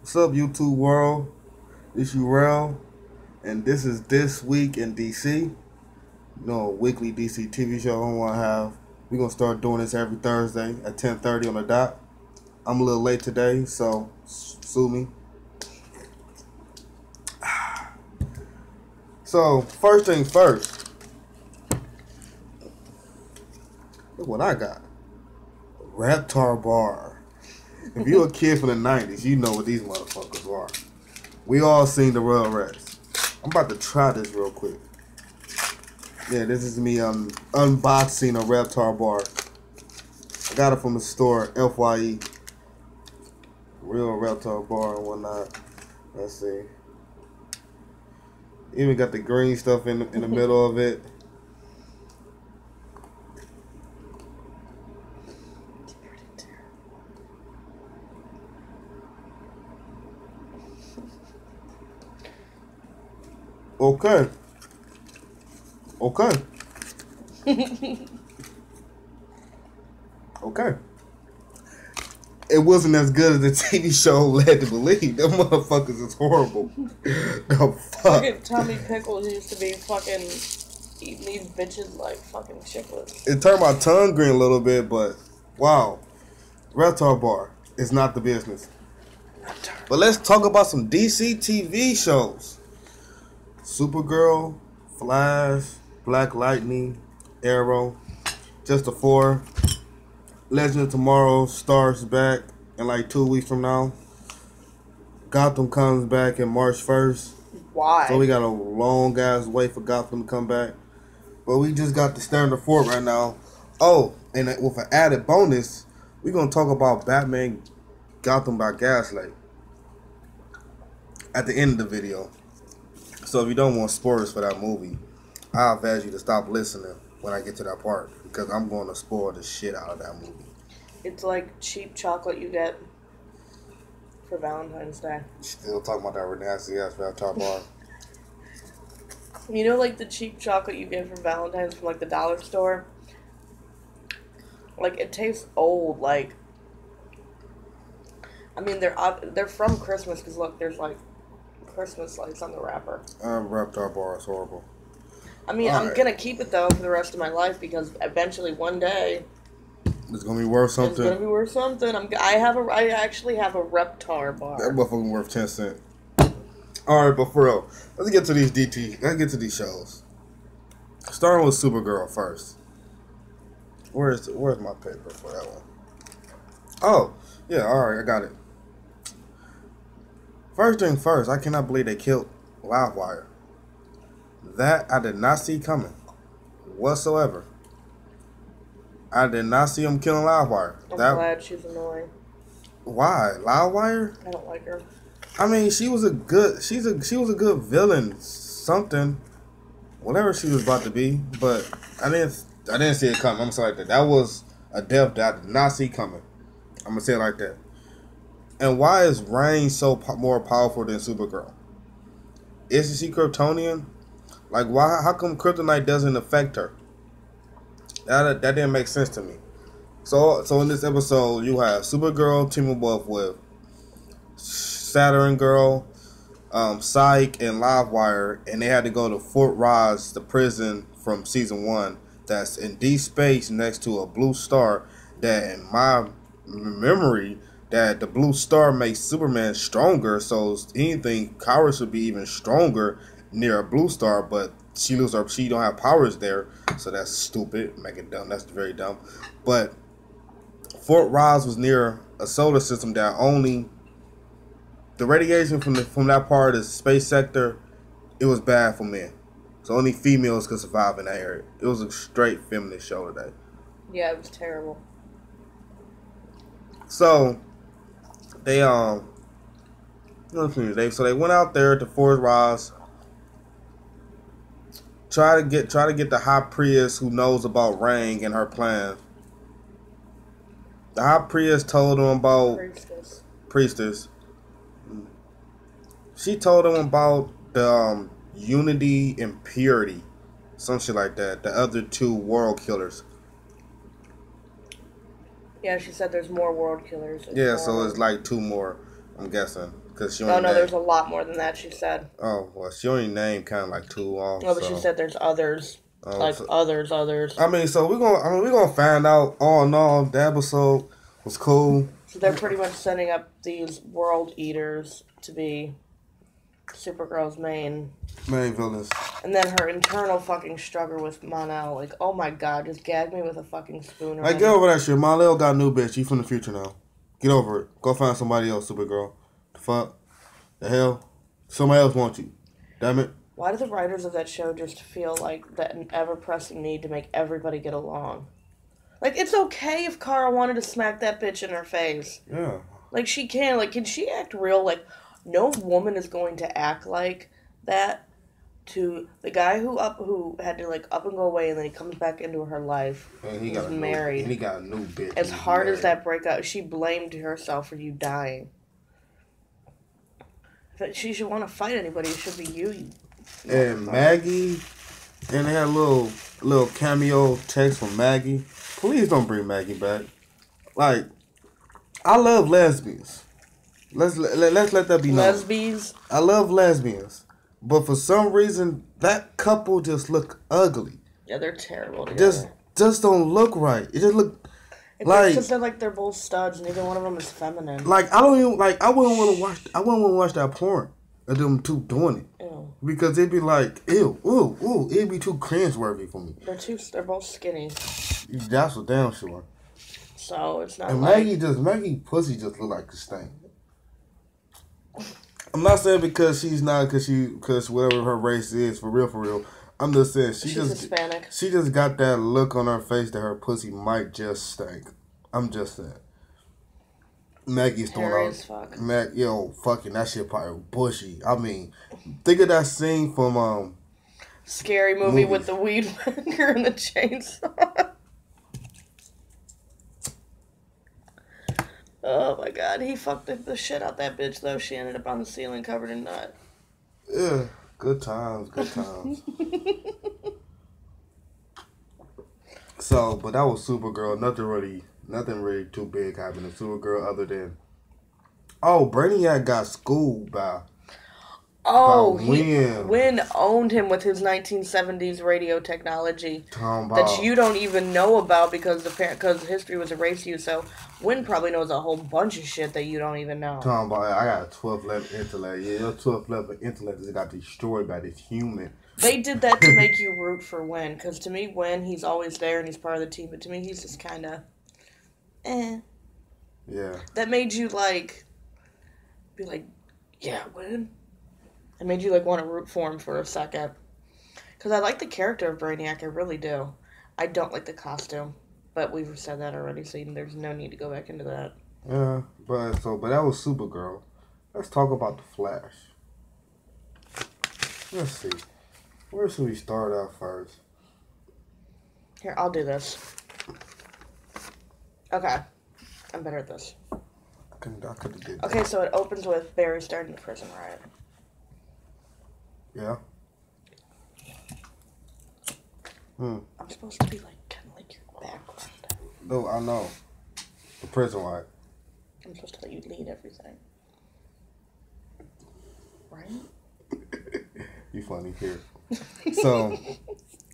What's up, YouTube world? It's Urel, and this is This Week in DC. A weekly DC TV show I want to have. We're going to start doing this every Thursday at 10:30 on the dot. I'm a little late today, so sue me. So, first thing first, look what I got. Reptar Bar. If you're a kid from the 90s, you know what these motherfuckers are. We all seen the Royal Rest. I'm about to try this real quick. Yeah, this is me unboxing a Reptar Bar. I got it from the store, FYE. Real Reptar Bar and whatnot. Let's see. Even got the green stuff in the middle of it. Okay. Okay. It wasn't as good as the TV show led to believe. Them motherfuckers is horrible. The fuck. Fucking Tommy Pickles used to be fucking eating these bitches like fucking chiclets. It turned my tongue green a little bit, but wow. Reptar Bar is not the business. But let's talk about some DC TV shows. Supergirl, Flash, Black Lightning, Arrow, Just the Four. Legend of Tomorrow starts back in like 2 weeks from now. Gotham comes back in March 1st. Why? So we got a long ass wait for Gotham to come back. But we just got the Standard Fort right now. Oh, and with an added bonus, we're going to talk about Batman Gotham by Gaslight at the end of the video. So if you don't want spoilers for that movie, I advise you to stop listening when I get to that part, because I'm going to spoil the shit out of that movie. It's like cheap chocolate you get for Valentine's Day. Still talking about that nasty ass Reptar Bar. You know, like the cheap chocolate you get for Valentine's from like the dollar store? Like, it tastes old. Like, I mean, they're from Christmas because look, there's like Christmas lights on the wrapper. Reptar Bar is horrible. I mean, All I'm right. gonna keep it though for the rest of my life because eventually one day It's gonna be worth it's something. gonna be worth something. I actually have a Reptar bar. That motherfucker worth 10 cents. All right, but for real, let's get to these DT. Let's get to these shows. Starting with Supergirl first. Where's my paper for that one? Oh, yeah. All right, I got it. First thing first, I cannot believe they killed Livewire. That I did not see coming whatsoever. I did not see him killing Livewire. I'm glad she's annoying. Why? Livewire? I don't like her. I mean, she was a good villain, something, whatever she was about to be. But I didn't see it coming. I'm sorry that was a death that I did not see coming. I'm gonna say it like that. And why is Reign so more powerful than Supergirl? Isn't she Kryptonian? Like, why? How come Kryptonite doesn't affect her? That didn't make sense to me. So in this episode, you have Supergirl teaming up with Saturn Girl, Psyche, and Livewire, and they had to go to Fort Ross, the prison from season 1, that's in deep space next to a blue star. That, in my memory, that the blue star makes Superman stronger. So anything, Kara should be even stronger near a blue star, but she don't have powers there. So that's stupid. Make it dumb. That's very dumb. But Fort Ross was near a solar system that only the radiation from that part of the space sector, it was bad for men. So only females could survive in that area. It was a straight feminist show today. Yeah, it was terrible. So they so they went out there to Fort Ross, try to get the high priest who knows about Reign and her plan. The high priest told them about priestess. She told him about the unity and purity, some shit like that. The other two world killers. Yeah, she said there's more world killers. Yeah, so it's like two more. I'm guessing. Cause she Oh, only no, named, there's a lot more than that, she said. oh, well, she only named kind of like 2 off. No, but so. she said there's others. Like, So, others. I mean, so we're gonna find out all in all. The episode was cool. So they're pretty much setting up these world eaters to be Supergirl's main villains. And then her internal fucking struggle with Mon-El. Like, oh my god, just gag me with a fucking spoon. Like, get over that shit. Mon-El got a new bitch. You from the future now. Get over it. Go find somebody else, Supergirl. The fuck? The hell? Somebody else wants you. Damn it. Why do the writers of that show just feel like that an ever-pressing need to make everybody get along? Like, it's okay if Kara wanted to smack that bitch in her face. Yeah. Like, she can. Like, can she act real? Like, no woman is going to act like that to the guy who had to, like, up and go away, and then he comes back into her life. And he got married. And he got a new bitch. As hard as that breakup, she blamed herself for you dying. If she should want to fight anybody, it should be you. And Maggie, and they had a little cameo text from Maggie. Please don't bring Maggie back. Like, I love lesbians. Let's let that be known. Lesbians? I love lesbians. But for some reason, that couple just look ugly. Yeah, they're terrible together. Just don't look right. It just look like, because they're both studs. Neither one of them is feminine. Like, I wouldn't want to watch that porn of them two doing it. Ew. Because it'd be like, ew, ooh, it'd be too cringeworthy for me. They're both skinny. That's for damn sure. So it's not. And like... Maggie pussy just look like a stain. I'm not saying because whatever her race is, for real. I'm just saying she's Hispanic. She just got that look on her face that her pussy might just stink. I'm just saying. Maggie's throwing out. Fuck. Fucking that shit probably bushy. I mean, think of that scene from Scary movie with the weed whacker and the chainsaw. Oh my god, he fucked the shit out that bitch though. She ended up on the ceiling covered in nut. Yeah, good times. So, but that was Supergirl. Nothing really too big happened to Supergirl other than, Brainiac got schooled by. Wynn owned him with his 1970s radio technology that you don't even know about because history was erased to you. So Wynn probably knows a whole bunch of shit that you don't even know. Talking about, I got a 12th level intellect. Yeah, your 12th level intellect just got destroyed by this human. They did that to make you root for Wynn, because to me, Wynn, he's always there and he's part of the team, but to me, he's just kind of, Yeah. That made you, be like, yeah, Wynn. It made you, want to root for him for a second. Because I like the character of Brainiac, I really do. I don't like the costume, but we've said that already, so there's no need to go back into that. Yeah, but that was Supergirl. Let's talk about the Flash. Let's see. Where should we start out first? Here, I'll do this. Okay. I'm better at this. I could have did that. Okay, so it opens with Barry starting the prison riot. Yeah. I'm supposed to be kind of like your background. No, I know. The prison riot. I'm supposed to let you lead everything. Right? You funny here. So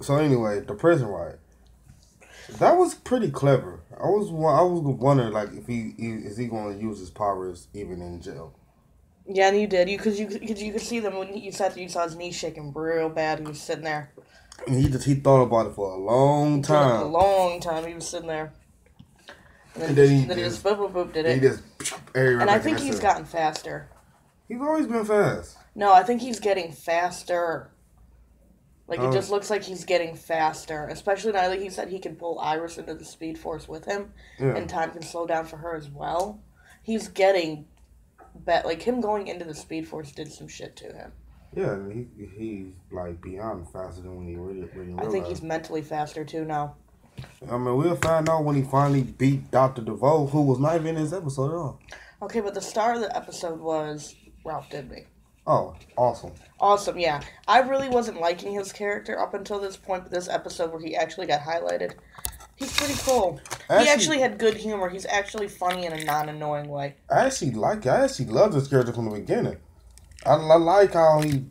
anyway, the prison riot. That was pretty clever. I was wondering if is he going to use his powers even in jail. Yeah, and you did. You could see them when you saw his knees shaking real bad. He was sitting there. And he thought about it for a long time. A long time. He was sitting there. And then he just boop boop boop did it. He just and I think he's gotten faster. He's always been fast. No, I think he's getting faster. It just looks like he's getting faster. Especially now that he said he can pull Iris into the Speed Force with him. Yeah. And time can slow down for her as well. He's getting him going into the Speed Force did some shit to him. Yeah, he's beyond faster than when he really realized. I think he's mentally faster too now. I mean, we'll find out when he finally beat Dr. DeVoe, who was not even in his episode at all. Okay, but the star of the episode was Ralph Dibny. Oh, awesome. Awesome, yeah. I really wasn't liking his character up until this point, but this episode where he actually got highlighted, He's pretty cool. He actually had good humor. He's actually funny in a non-annoying way. I actually loved this character from the beginning. I like how he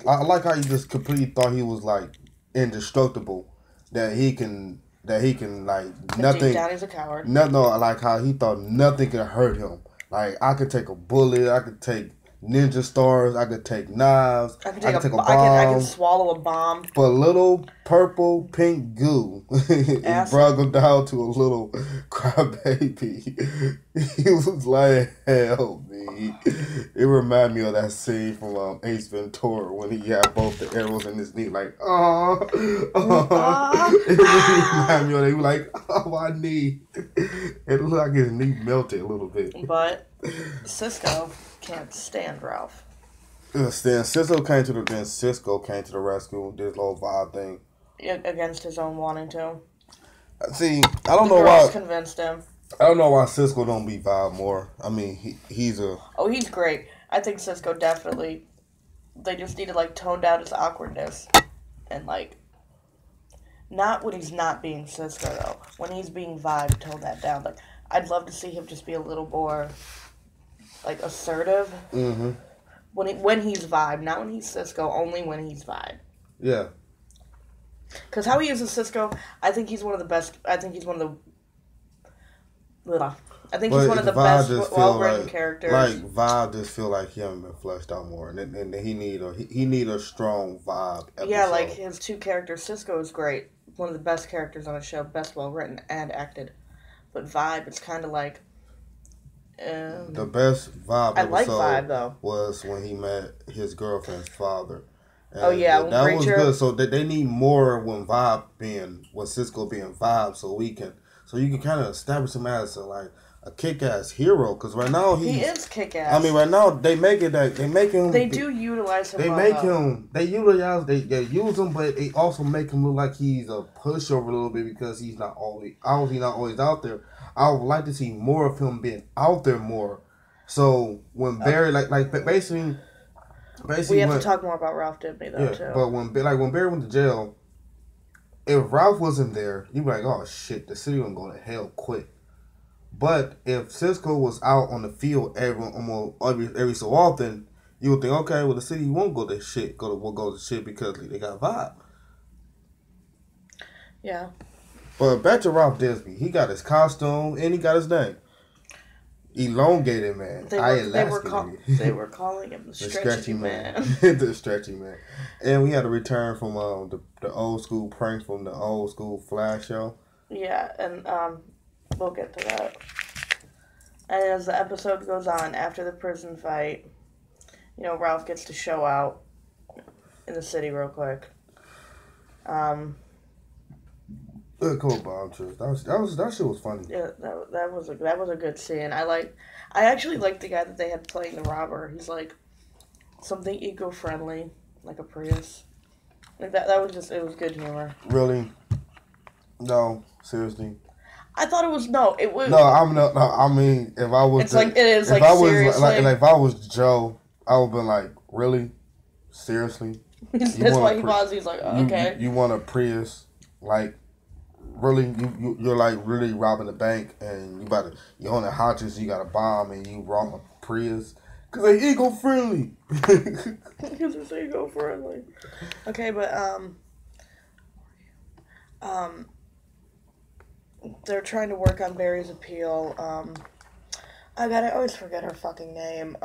just completely thought he was like indestructible. That he can like nothing. Deep down, he's a coward. No, I like how he thought nothing could hurt him. Like I could take a bullet, I could take ninja stars, I could take knives, I could take a bomb. I can swallow a bomb. But little purple pink goo, it brought him down to a little crybaby. He was like, help me. It reminded me of that scene from Ace Ventura when he had both the arrows in his knee, like, oh. It really reminded me of that. He was like, oh, my knee. It looked like his knee melted a little bit. But Cisco can't stand Ralph. Cisco came to the rescue. This little vibe thing. Against his own wanting to. See, I don't know why. Convinced him. I don't know why Cisco don't be vibe more. I mean, he's a. Oh, he's great. I think Cisco definitely. They just need to like tone down his awkwardness, and like. Not when he's not being Cisco though. When he's being vibe, tone that down. Like, I'd love to see him just be a little more. Like assertive. Mm-hmm. When he's vibe, not when he's Cisco. Only when he's vibe. Yeah. Because how he uses Cisco, I think he's one of the best. I think he's one of the best well-written characters. Like Vibe just feel like he hasn't been fleshed out more, and he need a strong Vibe episode. Yeah, like his two characters. Cisco is great, one of the best characters on the show, best well-written and acted. But Vibe, it's kind of like. The best Vibe I like Vibe though. Was when he met his girlfriend's father. And oh yeah, that was good. So they need more when Cisco being Vibe, so you can kind of establish him as a kick-ass hero. Because right now he is kick-ass. I mean, right now they make him. They do utilize him. They use him, but they also make him look like he's a pushover a little bit because he's not always out there. I would like to see more of him being out there more. So when Barry basically we have to talk more about Ralph Dibny though too. But when Barry went to jail, if Ralph wasn't there, you'd be like, oh shit, the city gonna go to hell quick. But if Cisco was out on the field every so often, you would think, okay, well the city won't go to shit. Will go to shit because they got Vibe. Yeah. But back to Ralph Dibny, he got his costume and he got his name. Elongated man. They were calling him the stretchy man. The stretchy man. And we had a return from the old school pranks from the old school Flash show. Yeah, and we'll get to that. And as the episode goes on, after the prison fight, Ralph gets to show out in the city real quick. Cool bomb truth. That shit was funny. Yeah, that was a good scene. I actually liked the guy that they had playing the robber. He's like something eco-friendly, like a Prius. Like that was just, it was good humor. Really? No, seriously. I thought it was it was. No, I mean, if I was, it's like it is like seriously. If I was Joe, I would have been like, really, seriously. That's why he was. He's like, okay. You want a Prius, like. Really, you're like really robbing the bank, and you own a Hodges, you got a bomb, and you rob a Prius, cause they eco-friendly. Because it's eco-friendly. Okay, but they're trying to work on Barry's appeal. I always forget her fucking name.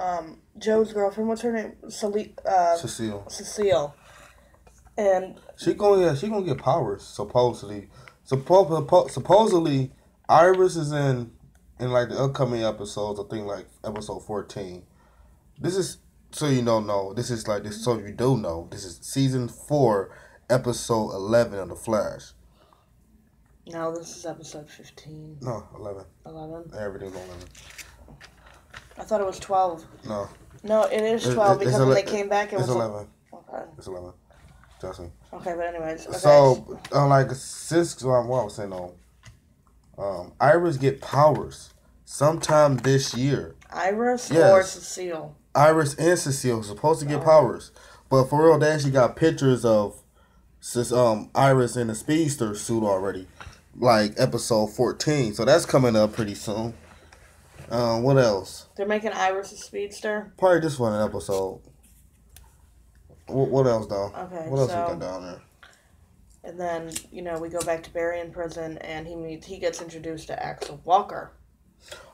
Joe's girlfriend, what's her name? Cecile. Cecile. And she gonna get powers supposedly. Supposedly, Iris is in like the upcoming episodes. I think like episode 14. This is so you don't know. This is like this so you do know. This is season 4, episode 11 of The Flash. No, this is episode 15. No, 11. 11. Everything's 11. I thought it was 12. No. No, it is 12 because when they came back, it was 11. Okay. It's 11. Trust me. Okay, but anyways. Okay. So, like, what I was saying, Iris get powers sometime this year. Iris or Cecile? Iris and Cecile are supposed to get powers. But for real, they actually got pictures of Iris in the speedster suit already. like episode 14. So that's coming up pretty soon. What else? They're making Iris a speedster. Probably just one episode. What else though? Okay, what else we got down there? And then we go back to Barry in prison, and he gets introduced to Axel Walker.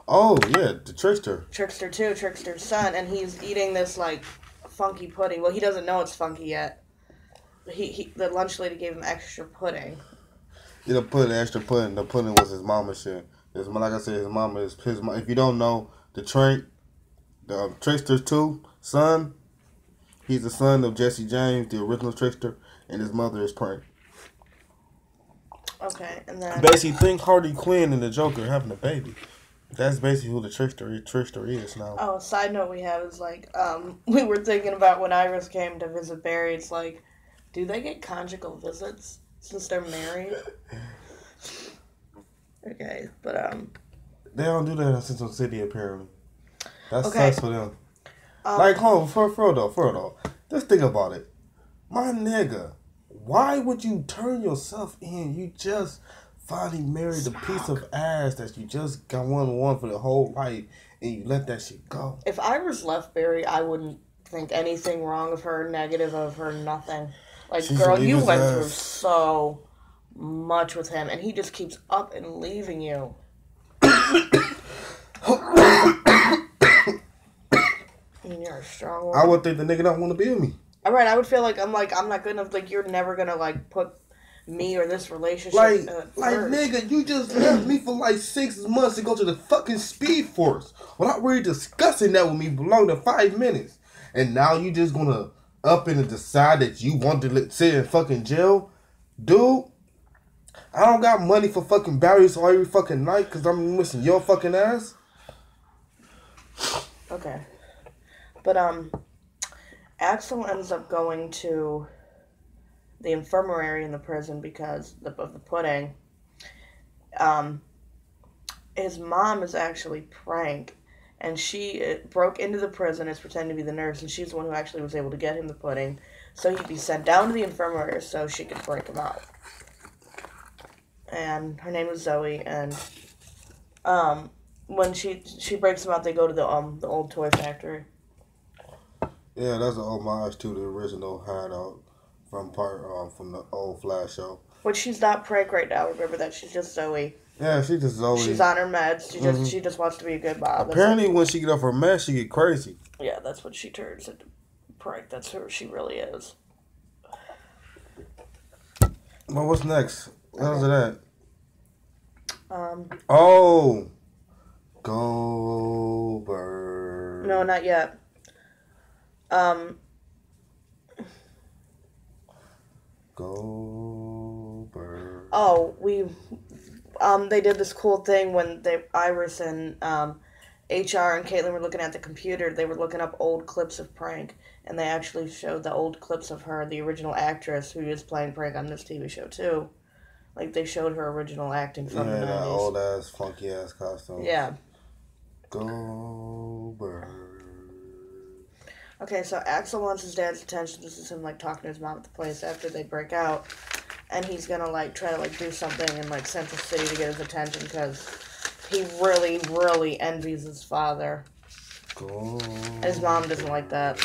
Oh yeah, the Trickster. Trickster 2, Trickster's son, and he's eating this like funky pudding. Well, he doesn't know it's funky yet. The lunch lady gave him extra pudding. Yeah, extra pudding. The pudding was his mama's shit. Like I said, his mama is his. If you don't know, the Trickster 2 son, he's the son of Jesse James, the original Trickster, and his mother is Prank. Okay, and then basically think Harley Quinn and the Joker having a baby. That's basically who the Trickster is now. Oh, a side note we have is like, we were thinking about when Iris came to visit Barry. It's like, do they get conjugal visits since they're married? Okay, but they don't do that in Central City apparently. That sucks for them. Like, hold on, for real though. Just think about it, my nigga. Why would you turn yourself in? You just finally married a piece of ass that you just got one for the whole life, and you let that shit go. If Iris left Barry, I wouldn't think anything wrong of her, negative of her, nothing. Like, girl, you went through so much with him, and he just keeps up and leaving you. You're a strong woman. I would think the nigga don't want to be with me. All right, I would feel like I'm not gonna you're never gonna put me or this relationship like first. Nigga, you just left me for like 6 months to go to the fucking Speed Force without really discussing that with me for longer than 5 minutes, and now you just gonna up and decide that you want to sit in fucking jail, dude. I don't got money for fucking barriers every fucking night because I'm missing your fucking ass. Okay, but Axel ends up going to the infirmary in the prison because of the pudding. His mom is actually Prank, and she broke into the prison as pretending to be the nurse, and she's the one who actually was able to get him the pudding, so he'd be sent down to the infirmary so she could break him out. And her name was Zoe, and when she breaks him out, they go to the old toy factory. Yeah, that's an homage to the original hideout from the old Flash show. But she's not Prank right now. Remember that, she's just Zoe. Yeah, she's just Zoe. She's on her meds. She just wants to be a good mom. Apparently, when she get off her meds, she get crazy. Yeah, that's when she turns into Prank. That's who she really is. Well, what's next? How's it at? Oh, Goldberg. No, not yet. Goldberg. Oh, they did this cool thing when Iris and HR and Caitlin were looking at the computer. They were looking up old clips of Prank, and they actually showed the old clips of her, the original actress who is playing Prank on this TV show too. Like, they showed her original acting from the 90s. Yeah, that old ass, funky ass costume. Yeah. Goldberg. Okay, so Axel wants his dad's attention. This is him talking to his mom at the place after they break out, and he's gonna try to do something in Central City to get his attention because he really, really envies his father. And his mom doesn't like that.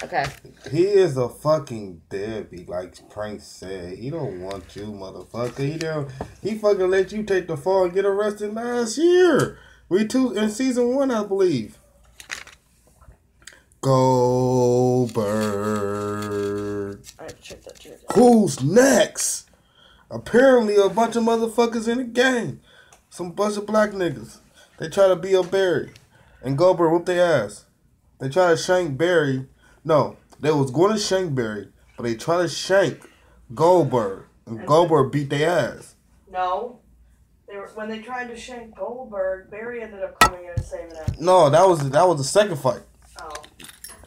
Okay. He is a fucking deadbeat, like Prank said. He don't want you, motherfucker. He fucking let you take the fall and get arrested last year. In season 1, I believe. Goldberg. Alright, check that. Who's next? Apparently a bunch of motherfuckers in the gang. Some bunch of black niggas. They try to be a Barry. And Goldberg whooped their ass. They try to shank Barry. No, they was going to shank Barry, but they tried to shank Goldberg. And Goldberg beat their ass. No. When they tried to shank Goldberg, Barry ended up coming in and saving him. No, that was the second fight. Oh.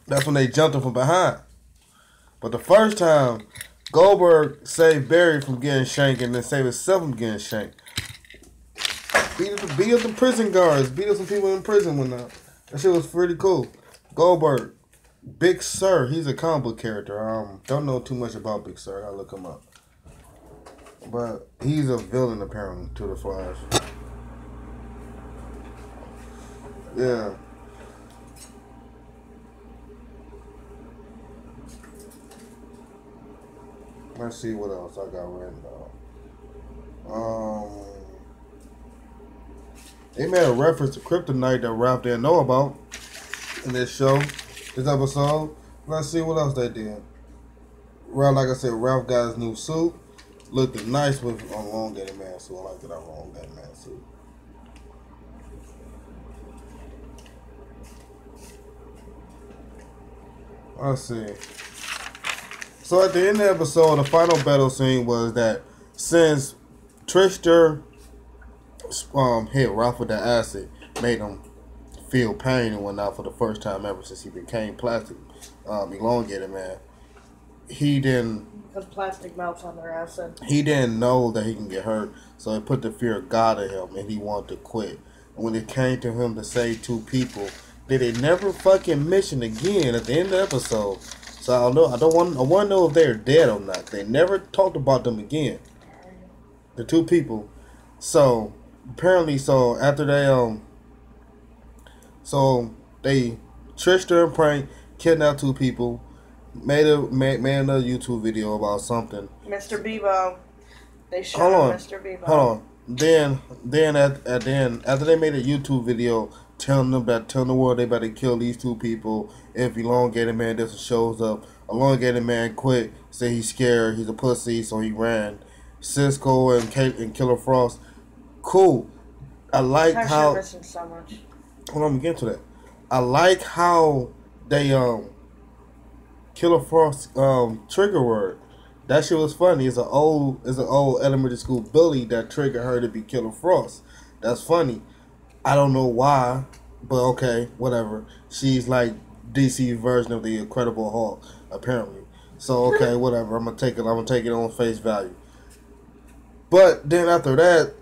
That's when they jumped him from behind. But the first time, Goldberg saved Barry from getting shanked and then saved himself from getting shanked. Beat up the prison guards. Beat up some people in prison one night. That shit was pretty cool. Goldberg. Big Sir. He's a comic book character. Don't know too much about Big Sir. I'll look him up. But he's a villain apparently to the Flash. Yeah. Let's see what else I got written down. They made a reference to Kryptonite that Ralph didn't know about in this show, this episode. Let's see what else they did. Ralph, like I said, Ralph got his new suit. Looked nice with a elongated man suit. I like that elongated man suit. Let's see. So at the end of the episode, the final battle scene was that since Trickster hit Ralph with the acid, made him feel pain and whatnot for the first time ever since he became plastic, elongated man. He didn't. Because plastic melts on their acid. He didn't know that he can get hurt, so it put the fear of God in him, and he wanted to quit. And when it came to him to save two people, did they never fucking mention again at the end of the episode? So I don't know. I want to know if they're dead or not. They never talked about them again. The two people. So apparently, after they Trickster and Prank kidnapped two people. Made another YouTube video about something. Mr. Bebo. They showed Mr. Bebo. Hold on. Then after they made a YouTube video telling the world they better kill these two people if elongated man just shows up. Elongated man quit, said he's scared, he's a pussy, so he ran. Cisco and Killer Frost. Cool. I like how missing so much. Hold on, I'm getting to that. I like how they Killer Frost trigger word. That shit was funny. It's an old elementary school bully that triggered her to be Killer Frost. That's funny. I don't know why, but okay, whatever. She's like DC version of the Incredible Hulk, apparently. So okay, whatever. I'm gonna take it on face value. But then after that,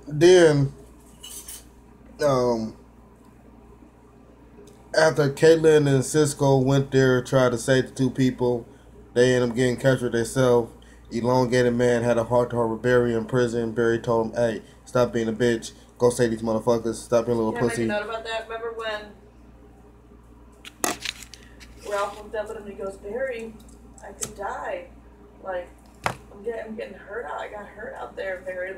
after Caitlyn and Cisco went there, tried to save the two people, they ended up getting captured themselves. Elongated man had a heart-to-heart with Barry in prison. Barry told him, "Hey, stop being a bitch. Go save these motherfuckers. Stop being a little pussy." Can I make a note about that? Remember when Ralph looked up at him and he goes, "Barry, I could die. Like, I'm getting hurt out. I got hurt out there." Barry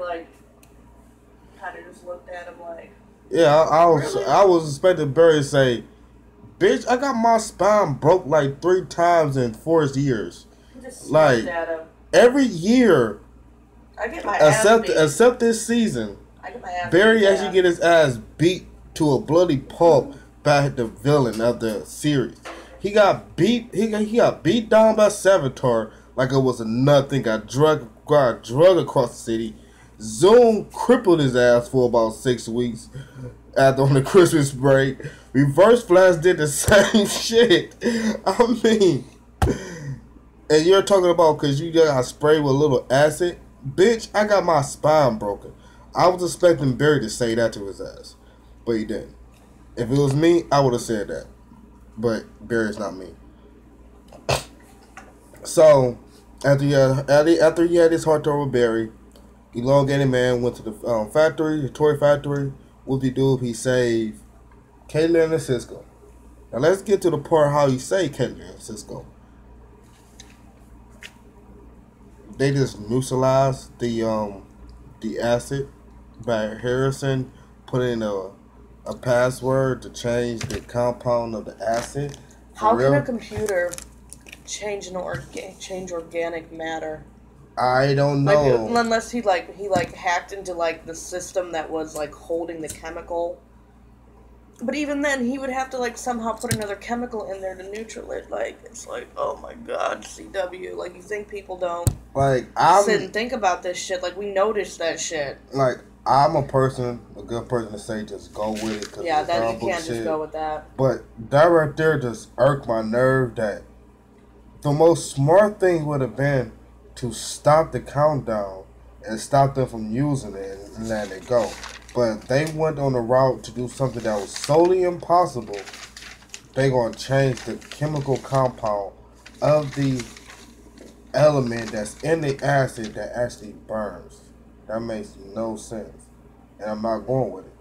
kind of just looked at him like. Yeah, I was expecting Barry to say, "Bitch, I got my spine broke like 3 times in 4 years." Just like at him. Every year, I get my ass beat. except this season, I get my ass Barry beat, actually get his ass beat to a bloody pulp by the villain of the series. He got beat. He got beat down by Savitar like it was nothing. Got drug across the city. Zoom crippled his ass for about 6 weeks on the Christmas break. Reverse Flash did the same shit. I mean, and you're talking about because you got sprayed with a little acid? Bitch, I got my spine broken. I was expecting Barry to say that to his ass, but he didn't. If it was me, I would have said that. But Barry's not me. So, after he had his heart over Barry, Elongated Man went to the toy factory. Whoop-de-doop, he saved Caitlyn and Cisco. Now let's get to the part how he saved Caitlyn and Cisco. They just neutralized the acid by Harrison putting a password to change the compound of the acid. How can a computer change organic matter? I don't know. Unless he hacked into the system that was holding the chemical. But even then, he would have to somehow put another chemical in there to neutral it. It's oh my god, CW. You think people don't sit and think about this shit? We notice that shit. I'm a good person to say just go with it. Yeah, that you can't just go with that. But that right there just irked my nerve that the most smart thing would have been to stop the countdown and stop them from using it and letting it go. But they went on the route to do something that was solely impossible. They're going to change the chemical compound of the element that's in the acid that actually burns. That makes no sense. And I'm not going with it.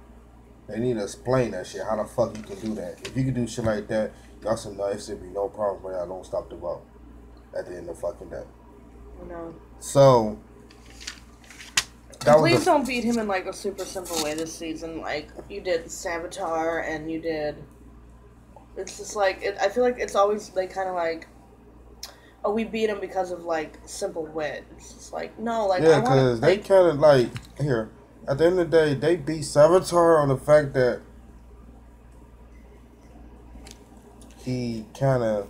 They need to explain that shit. How the fuck you can do that? If you can do shit like that, y'all should know it should be no problem with that. Don't stop the vote at the end of the fucking day. No. So. Please don't beat him in like a super simple way this season. Like you did Savitar and you did. It's just like I feel like it's always they kind of like, oh, we beat him because of like simple wit. It's just like no, like yeah, because they kind of like here at the end of the day they beat Savitar on the fact that he kind of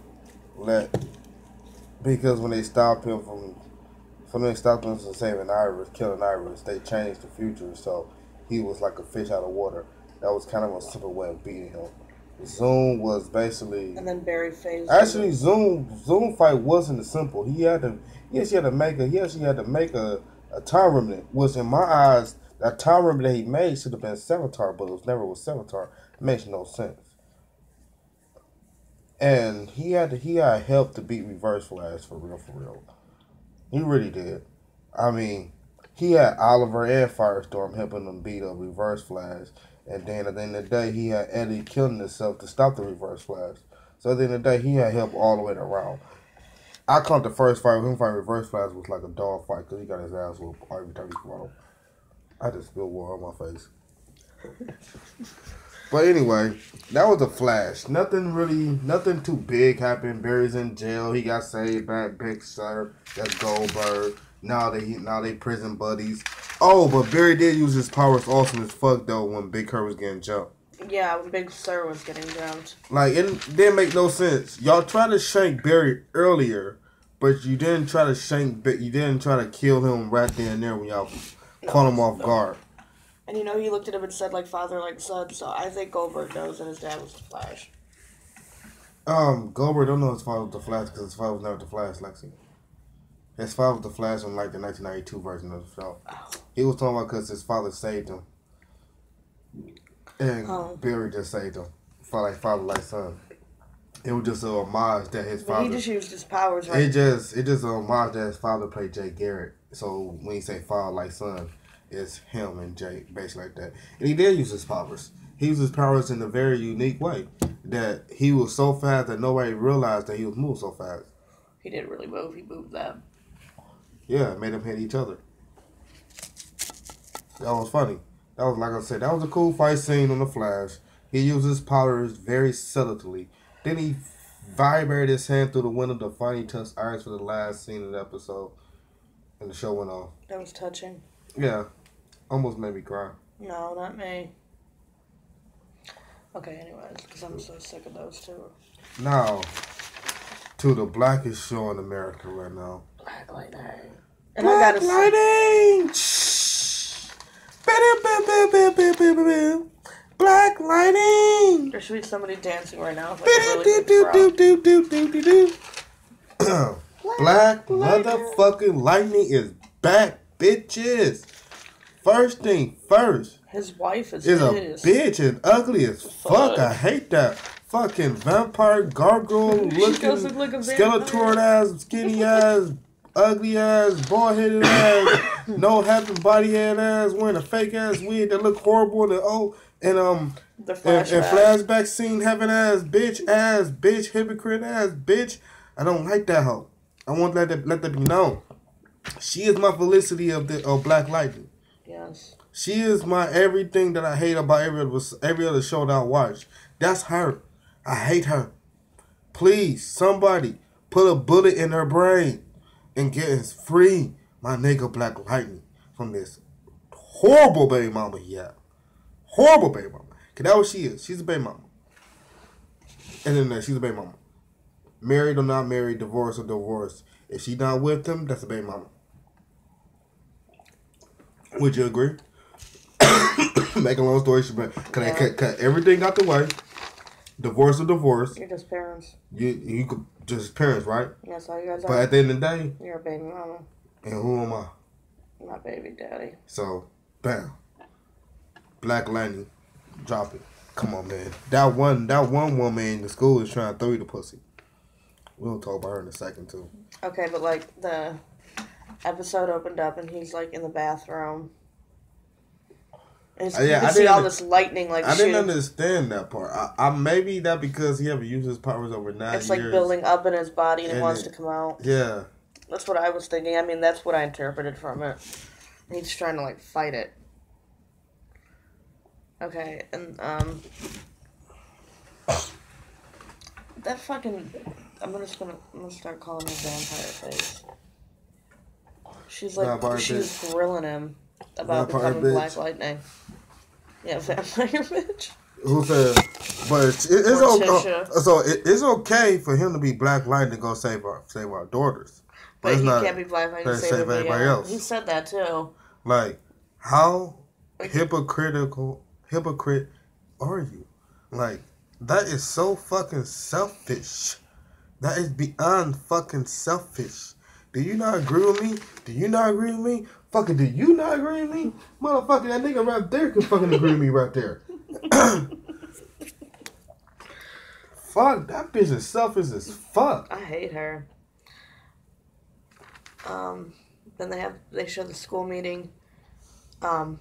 because when they stopped him from saving Iris, killing Iris, they changed the future, so he was like a fish out of water. That was kind of a simple way of beating him. Zoom was basically, and then Barry phased. Actually, Zoom fight wasn't as simple. He actually had to make a time remnant, which in my eyes, that time remnant he made should have been Savitar, but it was never with Savitar. It makes no sense. And he had help to beat Reverse Flash for real. He really did. I mean, he had Oliver and Firestorm helping him beat up Reverse Flash. And then at the end of the day, he had Eddie killing himself to stop the Reverse Flash. So at the end of the day, he had help all the way around. I caught the first fight with him fighting Reverse Flash was like a dog fight because he got his ass whooped every time he fought him. I just spilled water on my face. But anyway, that was the Flash. Nothing too big happened. Barry's in jail. He got saved by Big Sur. That's Goldberg. Now they prison buddies. Oh, but Barry did use his powers awesome as fuck though when Big Sur was getting jumped. Yeah, when Big Sur was getting jumped. Like it didn't make no sense. Y'all tried to shank Barry earlier, but you didn't try to kill him right then and there when y'all caught him off guard. And he looked at him and said, like father, like son, so I think Goldberg knows that his dad was the Flash. Goldberg don't know his father was the Flash because his father was never the Flash, Lexi. His father was the Flash in like the 1992 version of the show. Oh. He was talking about because his father saved him. And Barry just saved him. Father like son. It was just a homage that his father. He just used his powers, right? It just a homage that his father played Jay Garrett. So when you say father like son, it's him and Jay, basically like that. And he did use his powers. He used his powers in a very unique way. That he was so fast that nobody realized that he was moving so fast. He didn't really move. He moved them. Yeah, it made them hit each other. That was funny. That was, like I said, that was a cool fight scene on the Flash. He used his powers very subtly. Then he vibrated his hand through the window to finally touch Iris for the last scene of the episode. And the show went off. That was touching. Yeah. Almost made me cry. No, not me. Okay, anyways, because I'm so sick of those two. Now, to the blackest show in America right now. Black Lightning. And Black Lightning! Black Lightning! There should be somebody dancing right now. Black motherfucking Lightning is back, bitches. First thing first. His wife is a bitch and ugly as fuck. I hate that fucking vampire gargoyle looking Skeletor ass, skinny ass, ugly ass, bald headed ass, no happy body head ass, wearing a fake ass wig that look horrible and flashback scene having ass, bitch, hypocrite ass, bitch. I don't like that hoe. I want to let that be known. She is my Felicity of Black Lightning. Yes. She is my everything that I hate about every other show that I watch. That's her. I hate her. Please, somebody put a bullet in her brain and get us free my nigga Black Lightning from this horrible baby mama he had. Horrible baby mama. Cause that's what she is. She's a baby mama. And then she's a baby mama. Married or not married, divorced or divorced. If she not with him, that's a baby mama. Would you agree? Make a long story short, can I cut everything out the way? Divorce or divorce. You're just parents. You could just parents, right? That's all you guys are. But at the end of the day, you're a baby mama. And who am I? My baby daddy. So, bam. Black Lightning. Drop it. Come on, man. That one woman in the school is trying to throw you the pussy. We'll talk about her in a second too. Okay, but like episode opened up and he's like in the bathroom. And you Yeah, can see all this lightning like I didn't understand that part. I maybe that because he haven't used his powers over 9 years. It's like building up in his body and he wants to come out. Yeah. That's what I was thinking. I mean, that's what I interpreted from it. He's trying to like fight it. Okay, and that fucking I'm gonna start calling her Vampire Face. She's like she's grilling him about becoming Black Lightning. Yeah, Vampire Bitch. Who said? But it's okay. So it's okay for him to be Black Lightning to go save our daughters. But he can't be Black Lightning to save everybody else. He said that too. Like, how hypocrite are you? Like, that is so fucking selfish. That is beyond fucking selfish. Do you not agree with me? Do you not agree with me? Fucking, do you not agree with me? Motherfucker, that nigga right there can fucking agree with me right there. Fuck, that bitch is selfish as fuck. I hate her. Then they show the school meeting. What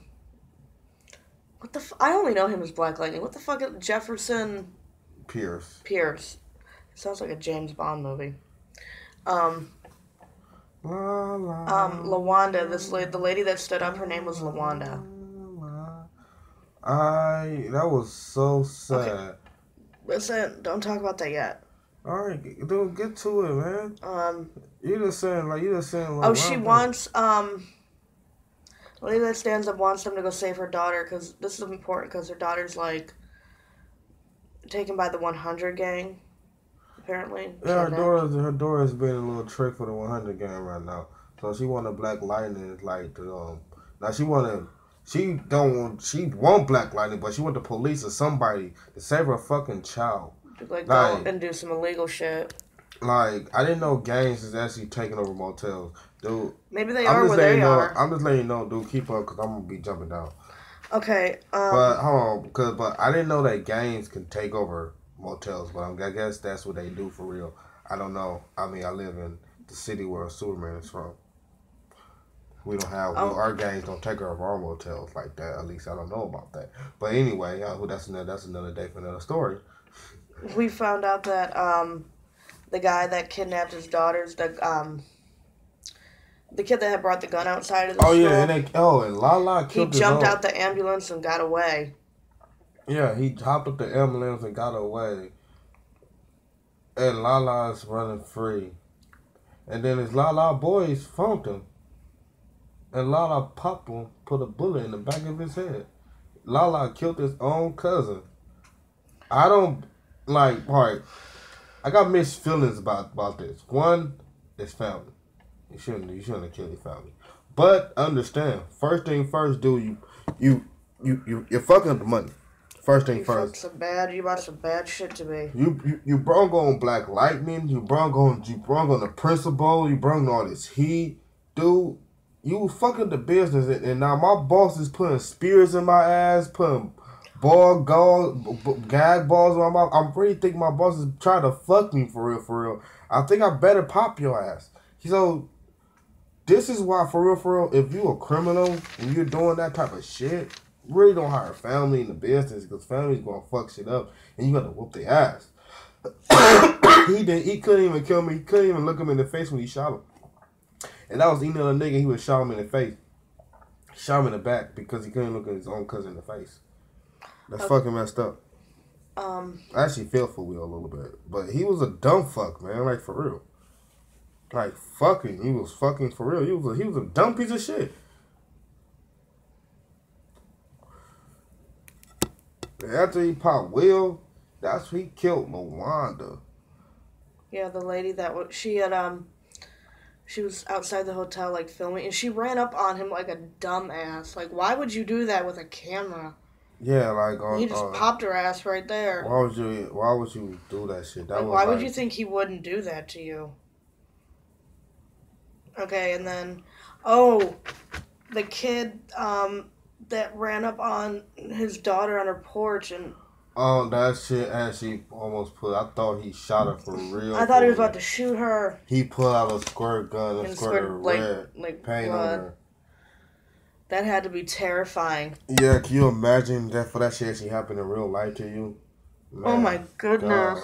the I only know him as Black Lightning. What the fuck is Jefferson Pierce. Sounds like a James Bond movie. LaWanda, the lady that stood up, her name was LaWanda. That was so sad. Okay. Listen, don't talk about that yet. Alright, dude, get to it, man. You just saying oh, she wants, the lady that stands up wants them to go save her daughter, because this is important, because her daughter's, like, taken by the 100 gang, apparently. Yeah, her daughter's being a little trick for the 100 gang right now. So she wanted Black Lightning, like, to, now she want Black Lightning, but she want the police or somebody to save her fucking child. Like go and do some illegal shit. Like, I didn't know gangs is actually taking over motels. Dude. Maybe they are where they are. I'm just letting you know, dude, keep up, because I'm going to be jumping down. Okay. But, hold on, but I didn't know that gangs can take over motels, but I guess that's what they do for real. I don't know. I mean, I live in the city where Superman is from. We don't have, our gangs don't take over our motels like that. At least I don't know about that. But anyway, that's another day for another story. We found out that the guy that kidnapped his daughters, the kid that had brought the gun outside of the school. Yeah, and Lala killed He jumped out the ambulance and got away. Yeah, he hopped up the ambulance and got away. And Lala's running free. And then his Lala boys found him. And Lala popped him, put a bullet in the back of his head. Lala killed his own cousin. I don't, like, alright, I got mixed feelings about this. One, it's family. You shouldn't have killed your family. But understand, first thing first, dude, you're fucking up the money. First thing first. You brought some bad shit to me. You brung on Black Lightning. You brung on the principal. You brung all this heat, dude. You fucking the business, and now my boss is putting spears in my ass, putting gag balls in my mouth. I'm really thinking my boss is trying to fuck me for real. I think I better pop your ass. So this is why, for real, if you a criminal and you're doing that type of shit, really don't hire family in the business, because family's gonna fuck shit up and you got to whoop their ass. He couldn't even kill me. He couldn't even look him in the face when he shot him. And I was eating a nigga, he would shot him in the face. He shot him in the back because he couldn't look at his own cousin in the face. That's fucking messed up. I actually feel for Will a little bit. But he was a dumb fuck, man. Like, for real. Like, fucking. He was fucking for real. He was a dumb piece of shit. And after he popped Will, that's when he killed LaWanda. Yeah, the lady that she was outside the hotel, like, filming, and she ran up on him like a dumbass. Like, why would you do that with a camera? Yeah, like, he just popped her ass right there. Why would you do that shit? Why would you think he wouldn't do that to you? Okay, and then, the kid that ran up on his daughter on her porch and Oh, that shit actually almost put. I thought he shot her for real. I thought he was about to shoot her. He pulled out a squirt gun and squirted red paint blood on her. That had to be terrifying. Yeah, can you imagine that for that shit actually happened in real life to you? Man, oh my goodness.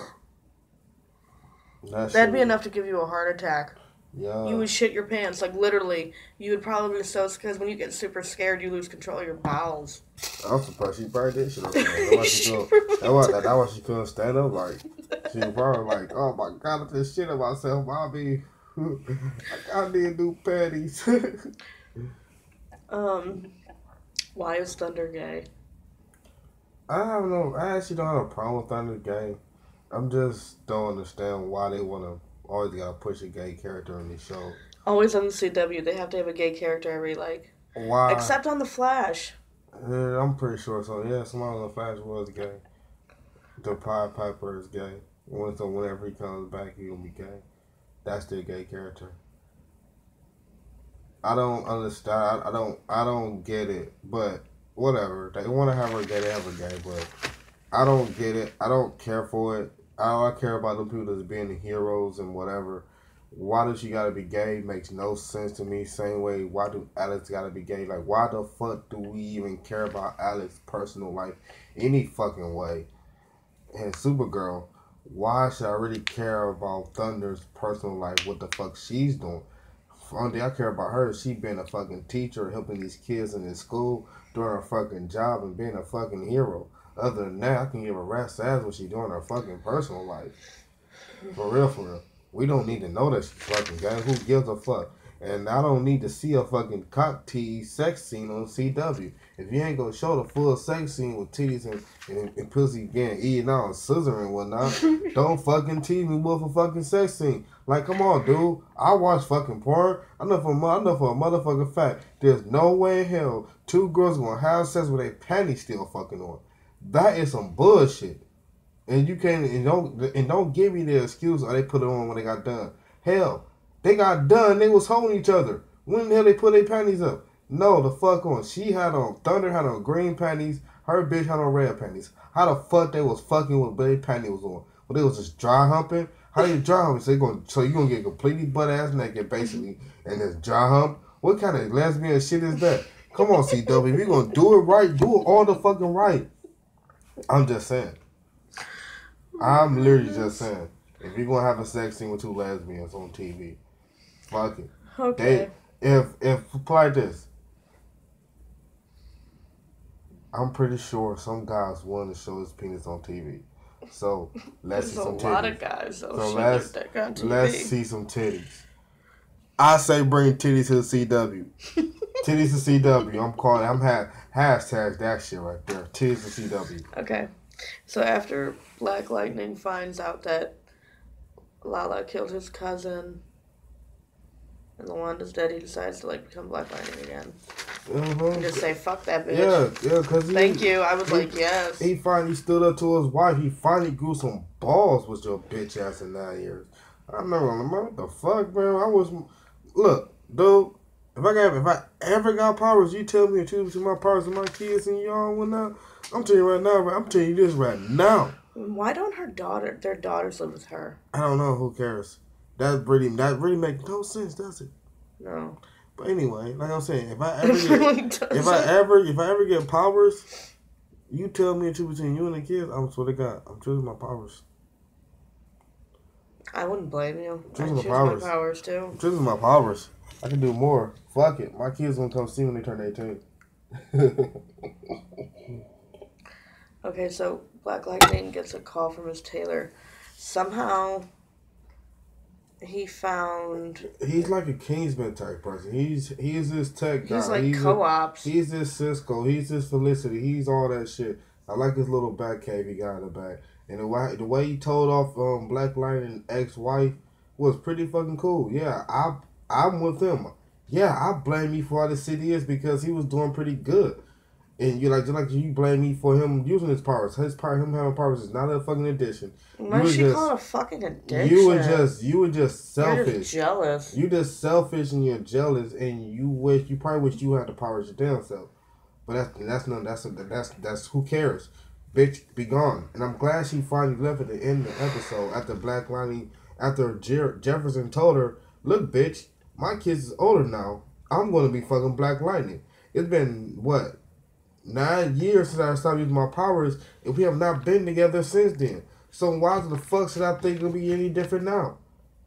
That'd be enough to give you a heart attack. Yeah. You would shit your pants. Like, literally. You would probably be so... Because when you get super scared, you lose control of your bowels. I'm surprised she probably did shit. That's why she couldn't stand up. Like, she was probably like, oh my God, I just shit on myself. Mommy. I need new panties. Why is Thunder gay? I don't know. I actually don't have a problem with Thunder gay. I'm just don't understand why they want to always gotta push a gay character in the show. Always on the CW, they have to have a gay character every, like... Why? Except on The Flash. Yeah, I'm pretty sure so. Yeah, someone on The Flash was gay. The Pied Piper is gay. So whenever he comes back, he'll be gay. That's their gay character. I don't understand. I don't get it. But whatever. They want to have her gay, they have her gay. But I don't get it. I don't care for it. All I care about them people that's being the heroes and whatever. Why does she gotta be gay? Makes no sense to me. Same way, why do Alex gotta be gay? Like, why the fuck do we even care about Alex's personal life any fucking way? And Supergirl, why should I really care about Thunder's personal life? What the fuck she's doing? Only I care about her. She being a fucking teacher, helping these kids in this school, doing her fucking job, and being a fucking hero. Other than that, I can give a rat's ass what she doing in her fucking personal life. For real, for real. We don't need to know that she's fucking gay. Who gives a fuck? And I don't need to see a fucking cock tease sex scene on CW. If you ain't gonna show the full sex scene with titties and pussy getting eaten out and scissoring and whatnot, don't fucking tease me with a fucking sex scene. Like, come on, dude. I watch fucking porn. I know for a motherfucking fact, there's no way in hell two girls gonna have sex with their panties still fucking on. That is some bullshit. And you can't and don't give me the excuse or they put it on when they got done. Hell, they got done, they was holding each other. When the hell they put their panties up? No, the fuck on. She had on Thunder had on green panties, her bitch had on red panties. How the fuck they was fucking with their panties was on? Well, they was just dry humping. How you dry humping? So you gonna get completely butt ass naked basically and just dry hump? What kind of lesbian shit is that? Come on, CW, if you gonna do it right, do it all the fucking right. I'm just saying. I'm literally just saying, if you're gonna have a sex scene with two lesbians on TV, fuck it. Okay. If like this, I'm pretty sure some guys want to show his penis on TV. So let's see some titties. There's a lot of guys that show their dick on TV. Let's see some titties. I say bring titties to the CW. Titties to CW. I'm calling. I'm hashtag that shit right there. Titties to CW. Okay. So after Black Lightning finds out that Lala killed his cousin and Lawanda's dead, he decides to become Black Lightning again. And just say, fuck that bitch. Yeah, because thank you. I was like, yes. He finally stood up to his wife. He finally grew some balls with your bitch ass in 9 years. I remember, what the fuck, man? Look, dude, if I ever got powers, you tell me to choose between my powers and my kids and y'all and whatnot. I'm telling you right now, I'm telling you this right now. Why don't their daughters live with her? I don't know. Who cares? That really makes no sense, does it? No. But anyway, like I'm saying, if I ever get powers, you tell me to choose between you and the kids. I swear to God, I'm choosing my powers. I wouldn't blame you. I choose my powers too. I'm choosing my powers. I can do more. Fuck it. My kids gonna come see when they turn 18. Okay, so Black Lightning gets a call from his tailor. Somehow, he found... He's like a Kingsman type person. He's this tech guy. He's like co-ops. He's this Cisco. He's this Felicity. He's all that shit. I like his little back cave he got in the back. And the way he told off Black Lightning's ex-wife was pretty fucking cool. Yeah, I'm with him. Yeah, I blame me for all the city is because he was doing pretty good. And you just like you blame me for him using his powers. Him having powers is not a fucking addition. Why is she called a fucking addiction? You were just selfish. You're just jealous. You just selfish and you're jealous and you probably wish you had the powers your damn self. But that's who cares. bitch, be gone. And I'm glad she finally left at the end of the episode after Jefferson told her, look, bitch, my kids is older now. I'm going to be fucking Black Lightning. It's been, 9 years since I started using my powers, and we have not been together since then. So why the fuck should I think it'll be any different now?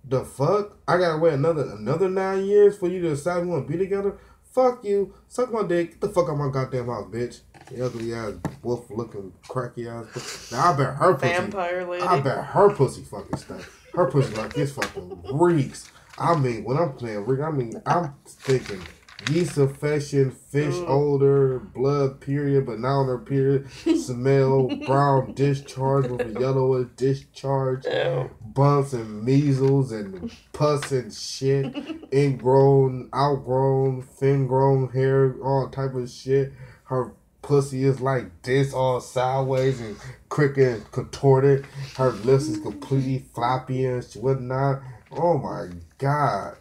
The fuck? I gotta wait another 9 years for you to decide we want to be together? Fuck you. Suck my dick. Get the fuck out of my goddamn house, bitch. You ugly ass, wolf looking, cracky ass. Now I bet her pussy. Vampire lady. I bet her pussy fucking stuff. Her pussy like this fucking reeks. I mean, when I'm playing reek, I'm thinking yeast infection, fish odor, blood period, but not on her period. Smell, brown discharge with a yellowish discharge. Ew. Bumps and measles and pus and shit. Ingrown, outgrown, thin-grown hair, all type of shit. Her pussy is like this, all sideways and crooked and contorted. Her lips is completely floppy and whatnot. Oh my god.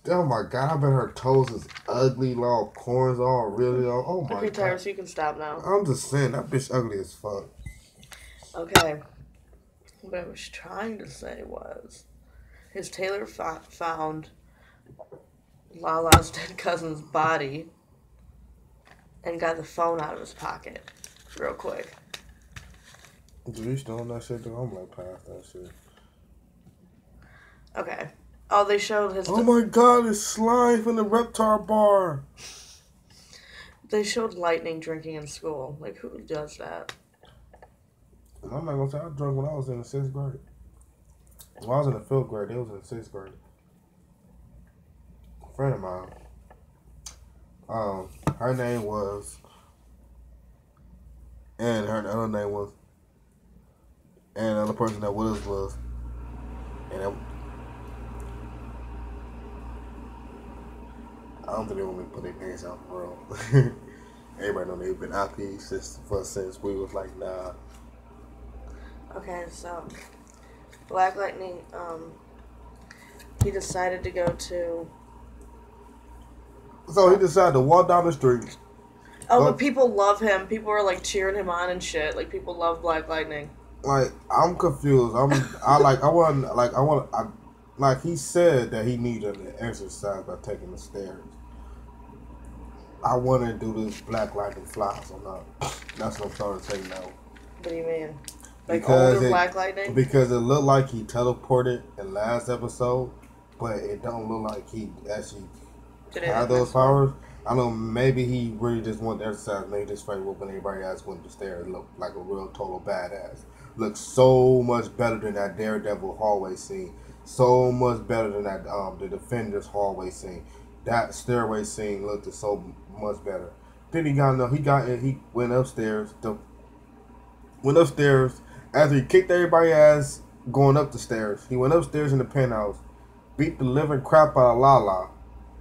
Oh my god, I bet her toes is ugly, all corns, all really, oh my okay, god. Tyrus, you can stop now. I'm just saying, that bitch ugly as fuck. Okay. What I was trying to say was, his tailor found Lala's dead cousin's body and got the phone out of his pocket real quick. Do you still on that shit, though? I'm like past that shit. Okay. Oh, they showed his... Oh my god, it's slime from the Reptar bar. They showed Lightning drinking in school. Like, who does that? I'm not gonna say I drunk when I was in the 6th grade. When I was in the 5th grade, they was in the 6th grade. A friend of mine. Her name was... And her other name was... And the other person that with us was... And I don't think they want me to put their names out for real. Everybody know they've been out there since we was like, nah. Okay, so Black Lightning, he decided to go to... So he decided to walk down the street. Oh, but people love him. People are like cheering him on and shit. Like, people love Black Lightning. Like, I'm confused. Like, he said that he needed an exercise by taking the stairs. I want to do this Black Lightning flies or not. That's what I'm starting to say now. What do you mean? Like older Black Lightning? Because it looked like he teleported in last episode, but it don't look like he actually had those powers. I know maybe he really just wanted to exercise. Maybe just fight whooping everybody else went the stairs and looked like a real total badass. Looked so much better than that Daredevil hallway scene. So much better than that the Defenders hallway scene. That stairway scene looked so much better. Then he went upstairs. Went upstairs after he kicked everybody's ass going up the stairs. He went upstairs in the penthouse, beat the living crap out of Lala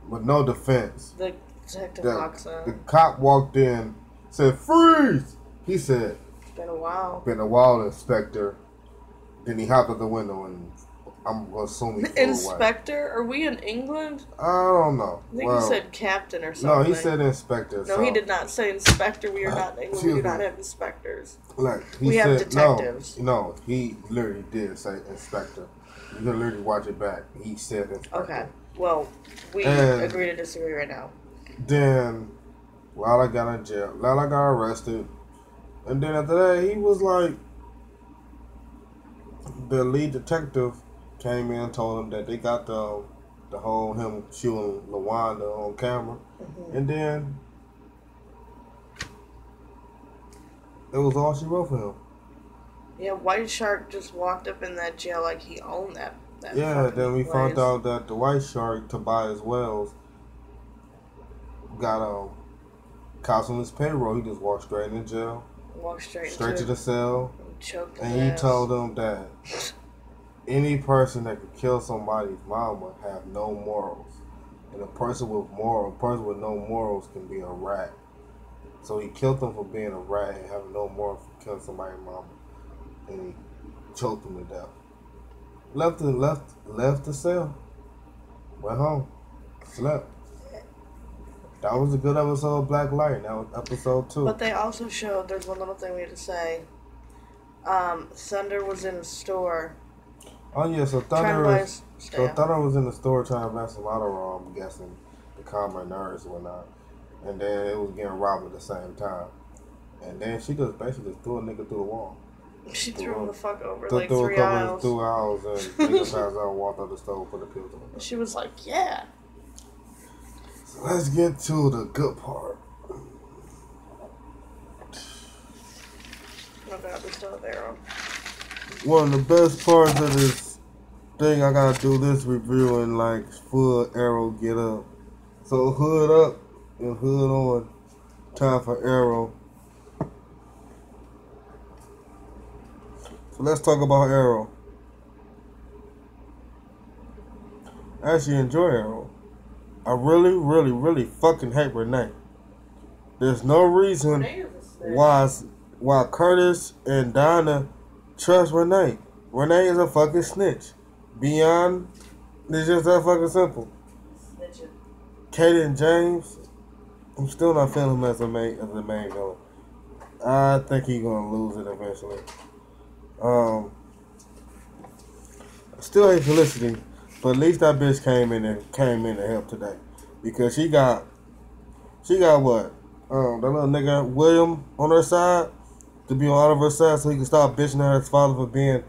with no defense. The detective walks in. The cop walked in, said, "Freeze!" He said, "It's been a while." "Been a while, Inspector." Then he hopped out the window and I'm going to assume he flew Inspector? away. Are we in England? I don't know. I think he said captain or something. No, he said Inspector. No, so. He did not say Inspector. We are not in England. We do not have inspectors. Like, we have detectives. No, he literally did say Inspector. You can literally watch it back. He said Inspector. Okay. Well, we agree to disagree right now. Then, Lala got in jail. Lala got arrested. And then after that, he was like, the lead detective came in and told him that they got the whole him shooting LaWanda on camera. Mm-hmm. And then it was all she wrote for him. Yeah, White Shark just walked up in that jail like he owned that yeah, then we found out that the White Shark, Tobias Wells, got cops on his payroll. He just walked straight in jail. Walked straight to the cell. Choked his and he ass. told them that any person that could kill somebody's mama have no morals. And a person with no morals can be a rat. So he killed them for being a rat and having no morals for killing somebody's mama. And he choked them to death. Left the cell. Went home. Slept. That was a good episode of Black Light. That was episode 2. But they also showed, there's one little thing we had to say. Thunder was in the store. Oh yeah, so Thunder was in the store trying to buy some Adderall, I'm guessing, to calm her nerves and whatnot. And then it was getting robbed at the same time. And then she just basically threw a nigga through the wall. She threw him the fuck over threw 3 aisles. 2 aisles and nigga passed out and walked out the store and put the pills on her. She was like, yeah. So let's get to the good part. Oh god, we still have Arrow. One of the best parts of this thing, I gotta do this review in like full Arrow get up. So hood up and hood on. Time for Arrow. So let's talk about Arrow. I actually enjoy Arrow. I really, really, really fucking hate Renee. There's no reason why Curtis and Dinah trust Renee. Renee is a fucking snitch. Beyond, it's just that fucking simple. Snitching. Katie and James, I'm still not feeling him as the main villain. I think he's gonna lose it eventually. I still hate Felicity, but at least that bitch came in to help today, because she got what? That little nigga William on her side, to be on Oliver's side, so he can stop bitching at his father for being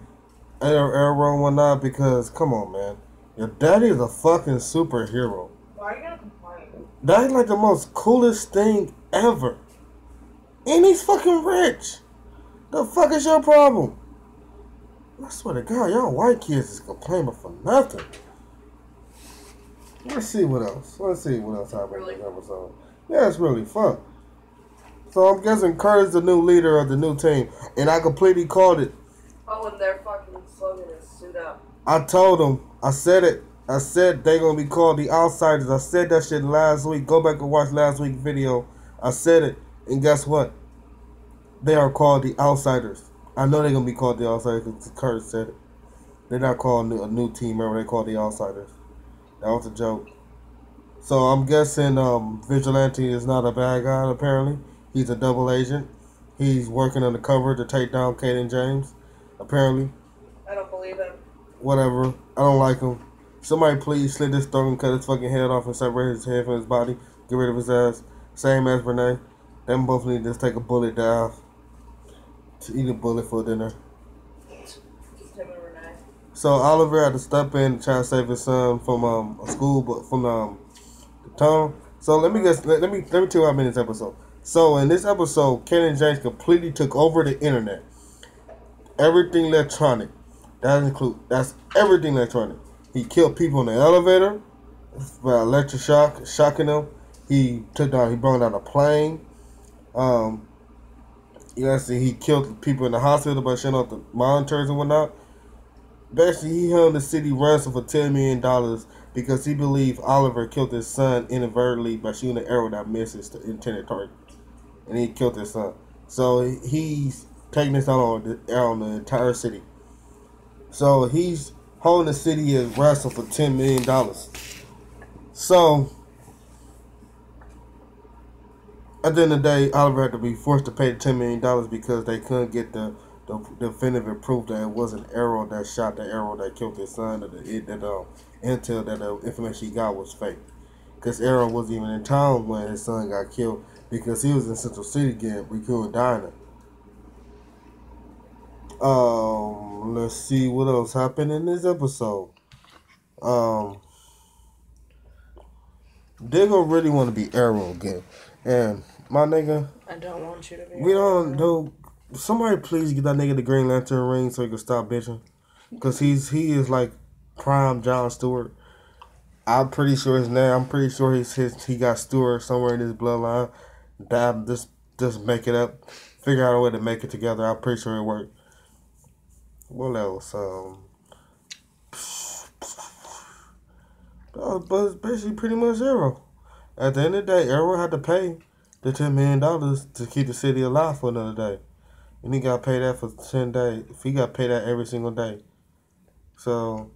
Arrow and whatnot. Because come on, man, your daddy is a fucking superhero. Why are you gonna complain? That's like the most coolest thing ever, and he's fucking rich. The fuck is your problem? I swear to God, y'all white kids is complaining for nothing. Let's see what else happened in this episode. Yeah, it's really fun. So I'm guessing Curtis the new leader of the new team, and I completely called it. Oh, and their fucking slogan is "Suit Up." I told them. I said it. I said they gonna be called the Outsiders. I said that shit last week. Go back and watch last week's video. I said it, and guess what? They are called the Outsiders. I know they're gonna be called the Outsiders because Curtis said it. They're not called a new team member. They called the Outsiders. That was a joke. So I'm guessing Vigilante is not a bad guy. Apparently, he's a double agent. He's working undercover to take down Kate and James. Apparently. I don't believe him. Whatever. I don't like him. Somebody please slit his throat and cut his fucking head off and separate his head from his body. Get rid of his ass. Same as Renee. Them both need to just take a bullet dive. To eat a bullet for dinner. Just him and Renee. So Oliver had to step in and try to save his son from a school, but from the tunnel. So let me tell you how I'm in this episode. So in this episode, Ken and James completely took over the internet. Everything electronic. That's everything electronic. He killed people in the elevator by electric shock, shocking them. He brought down a plane. He killed people in the hospital by shutting off the monitors and whatnot. Basically, he held the city ransom for $10 million because he believed Oliver killed his son inadvertently by shooting an arrow that missed his intended target. And he killed his son. So he's taking this out on the entire city. So he's holding the city as ransom for $10 million. So at the end of the day, Oliver had to be forced to pay the $10 million because they couldn't get the definitive proof that it wasn't Arrow that shot the arrow that killed his son, or the intel that the information he got was fake. Because Arrow wasn't even in town when his son got killed, because he was in Central City again. We killed Dinah. Let's see what else happened in this episode. They're gonna really want to be Arrow again, and my nigga, I don't want you to be. We don't do. Somebody please get that nigga the Green Lantern ring so he can stop bitching, cause he is like prime John Stewart. I'm pretty sure his name. I'm pretty sure he got Stewart somewhere in his bloodline. Just make it up. Figure out a way to make it together. I'm pretty sure it worked. What else? But it's basically pretty much Arrow. At the end of the day, Arrow had to pay the $10 million to keep the city alive for another day. And he got paid that for 10 days. If he got paid that every single day. So,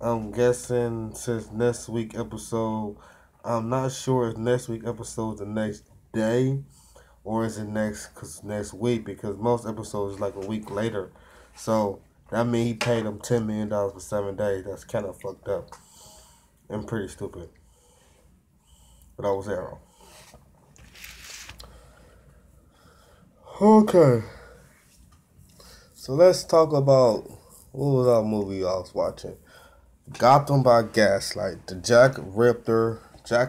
I'm guessing since next week episode, I'm not sure if next week episode the next day or is it next week because most episodes is like a week later. So that means he paid him $10 million for 7 days. That's kind of fucked up and pretty stupid. But I was Arrow. Okay. So let's talk about what was our movie I was watching. Gotham by Gaslight. The Jack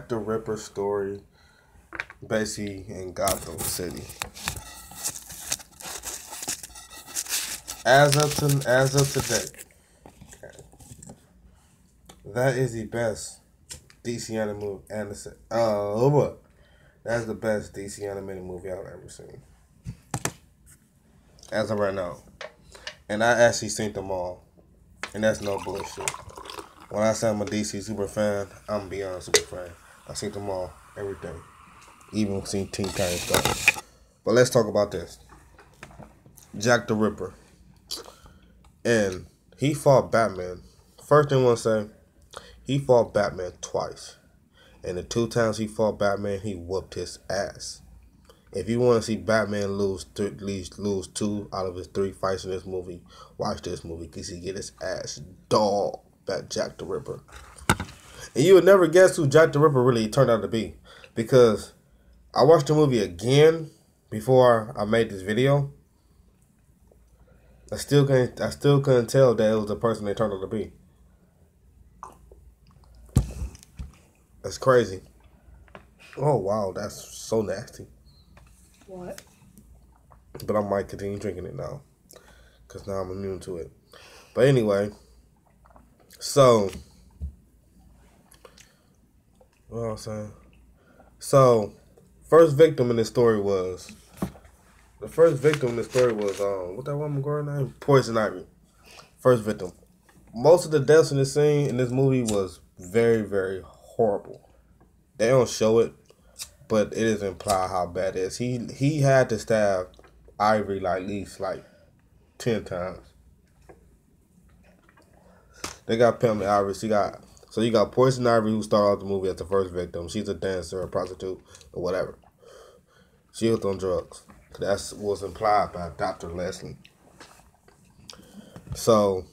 the Ripper story basically in Gotham City. As of today, that is the best DC animated movie. That's the best DC animated movie I've ever seen. As of right now. And I actually seen them all. And that's no bullshit. When I say I'm a DC super fan, I'm beyond super fan. I seen them all every day. Even seen Teen Titans Go. But let's talk about this. Jack the Ripper. And he fought Batman. First thing I want to say, he fought Batman twice. And the 2 times he fought Batman, he whooped his ass. If you want to see Batman lose at least 2 out of his 3 fights in this movie, watch this movie because he get his ass dogged by Jack the Ripper. And you would never guess who Jack the Ripper really turned out to be. Because I watched the movie again before I made this video. I still couldn't tell that it was the person they turned out to be. That's crazy. Oh wow, that's so nasty. What? But I might continue drinking it now. Because now I'm immune to it. But anyway. So. What was I saying? So. First victim in this story was. The first victim in the story was, what that woman girl name? Poison Ivy. First victim. Most of the deaths in this scene, in this movie, was very, very horrible. They don't show it, but it is implied how bad it is. He had to stab Ivory like at least 10 times. They got Pamela Ivory. So you got Poison Ivy who started off the movie as the first victim. She's a dancer, a prostitute, or whatever. She was on drugs. That was implied by Dr. Leslie. So,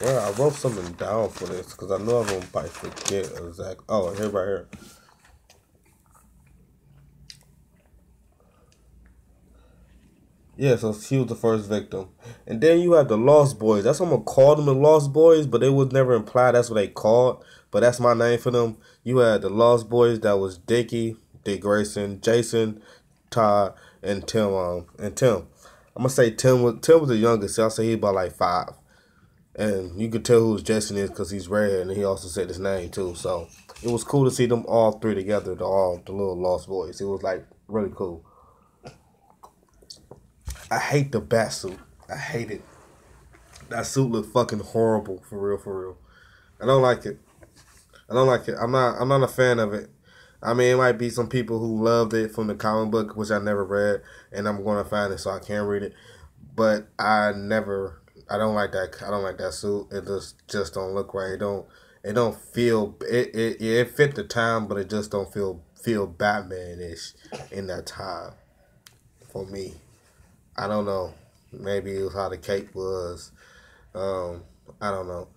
well, I wrote something down for this because I know I'm going to probably forget exactly. Oh, here, right here. Yeah, so she was the first victim. And then you have the Lost Boys. That's what I'm going to call them, the Lost Boys, but it was never implied that's what they called. But that's my name for them. You had the Lost Boys, that was Dick Grayson, Jason, Todd, and Tim. I'm gonna say Tim was the youngest. So I'll say he's about 5, and you could tell who Jason is because he's red, and he also said his name too. So it was cool to see them all 3 together, the little Lost Boys. It was really cool. I hate the bat suit. I hate it. That suit looked fucking horrible, for real. I don't like it. I'm not a fan of it. I mean, it might be some people who loved it from the comic book, which I never read, and I'm going to find it so I can't read it. But I don't like that. I don't like that suit. It just don't look right. It don't feel. It fit the time, but it just don't feel Batman-ish in that time. For me, I don't know. Maybe it was how the cape was. I don't know.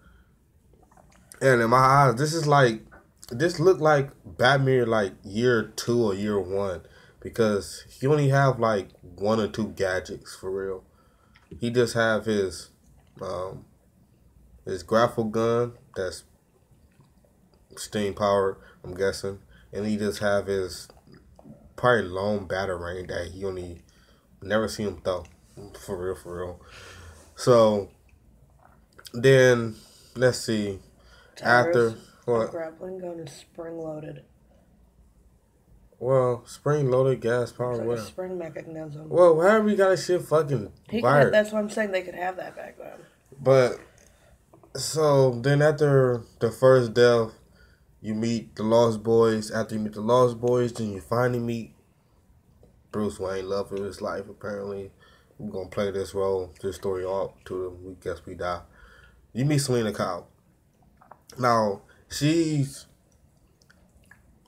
And in my eyes, this looked like Batman year 2 or year 1 because he only have 1 or 2 gadgets for real. He just have his grapple gun that's steam powered, I'm guessing, and he just have his probably long batarang that he only never seen him throw for real. So then let's see. After what? Grappling gun is spring loaded. Well, spring loaded gas powered. It's like a spring mechanism. Well, however you got a shit fucking wired. That's what I'm saying. They could have that back then. But so then after the first death, you meet the Lost Boys. After you meet the Lost Boys, then you finally meet Bruce Wayne, love of his life. Apparently, we're gonna play this story off to we guess we die. You meet Selena Kyle. Now, she's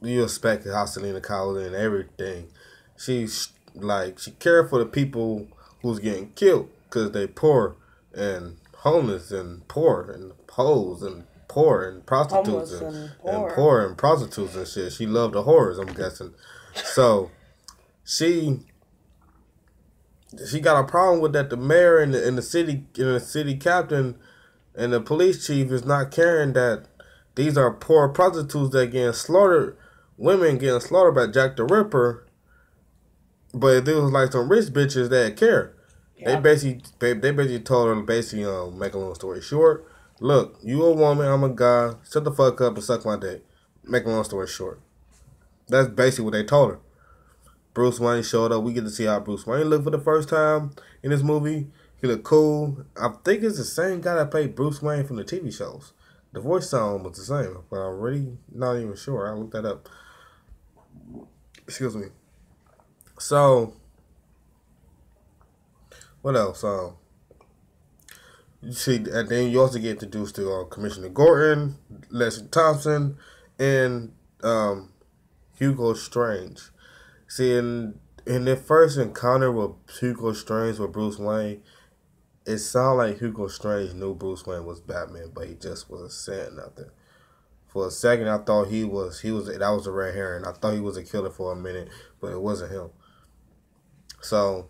you expect how Selena Kyle and everything. She's like she cared for the people who's getting killed because they poor and homeless and poor and hoes and poor and prostitutes and poor and prostitutes and shit. She loved the horrors, I'm guessing. So she got a problem with that. The mayor and the city captain and the police chief is not caring that these are poor prostitutes that getting slaughtered, women getting slaughtered by Jack the Ripper. But if it was like some rich bitches that care, yeah. They basically told her make a long story short. Look, you a woman, I'm a guy. Shut the fuck up and suck my dick. Make a long story short. That's basically what they told her. Bruce Wayne showed up. We get to see how Bruce Wayne looked for the first time in this movie. He looked cool. I think it's the same guy that played Bruce Wayne from the TV shows. The voice sound was the same, but I'm really not even sure. I looked that up. Excuse me. So, what else? You see, and then you also get introduced to Commissioner Gordon, Leslie Thompson, and Hugo Strange. See, in their first encounter with Hugo Strange with Bruce Wayne, it sounded like Hugo Strange knew Bruce Wayne was Batman, but he just wasn't saying nothing. For a second, I thought that was a red herring. I thought he was a killer for a minute, but it wasn't him. So,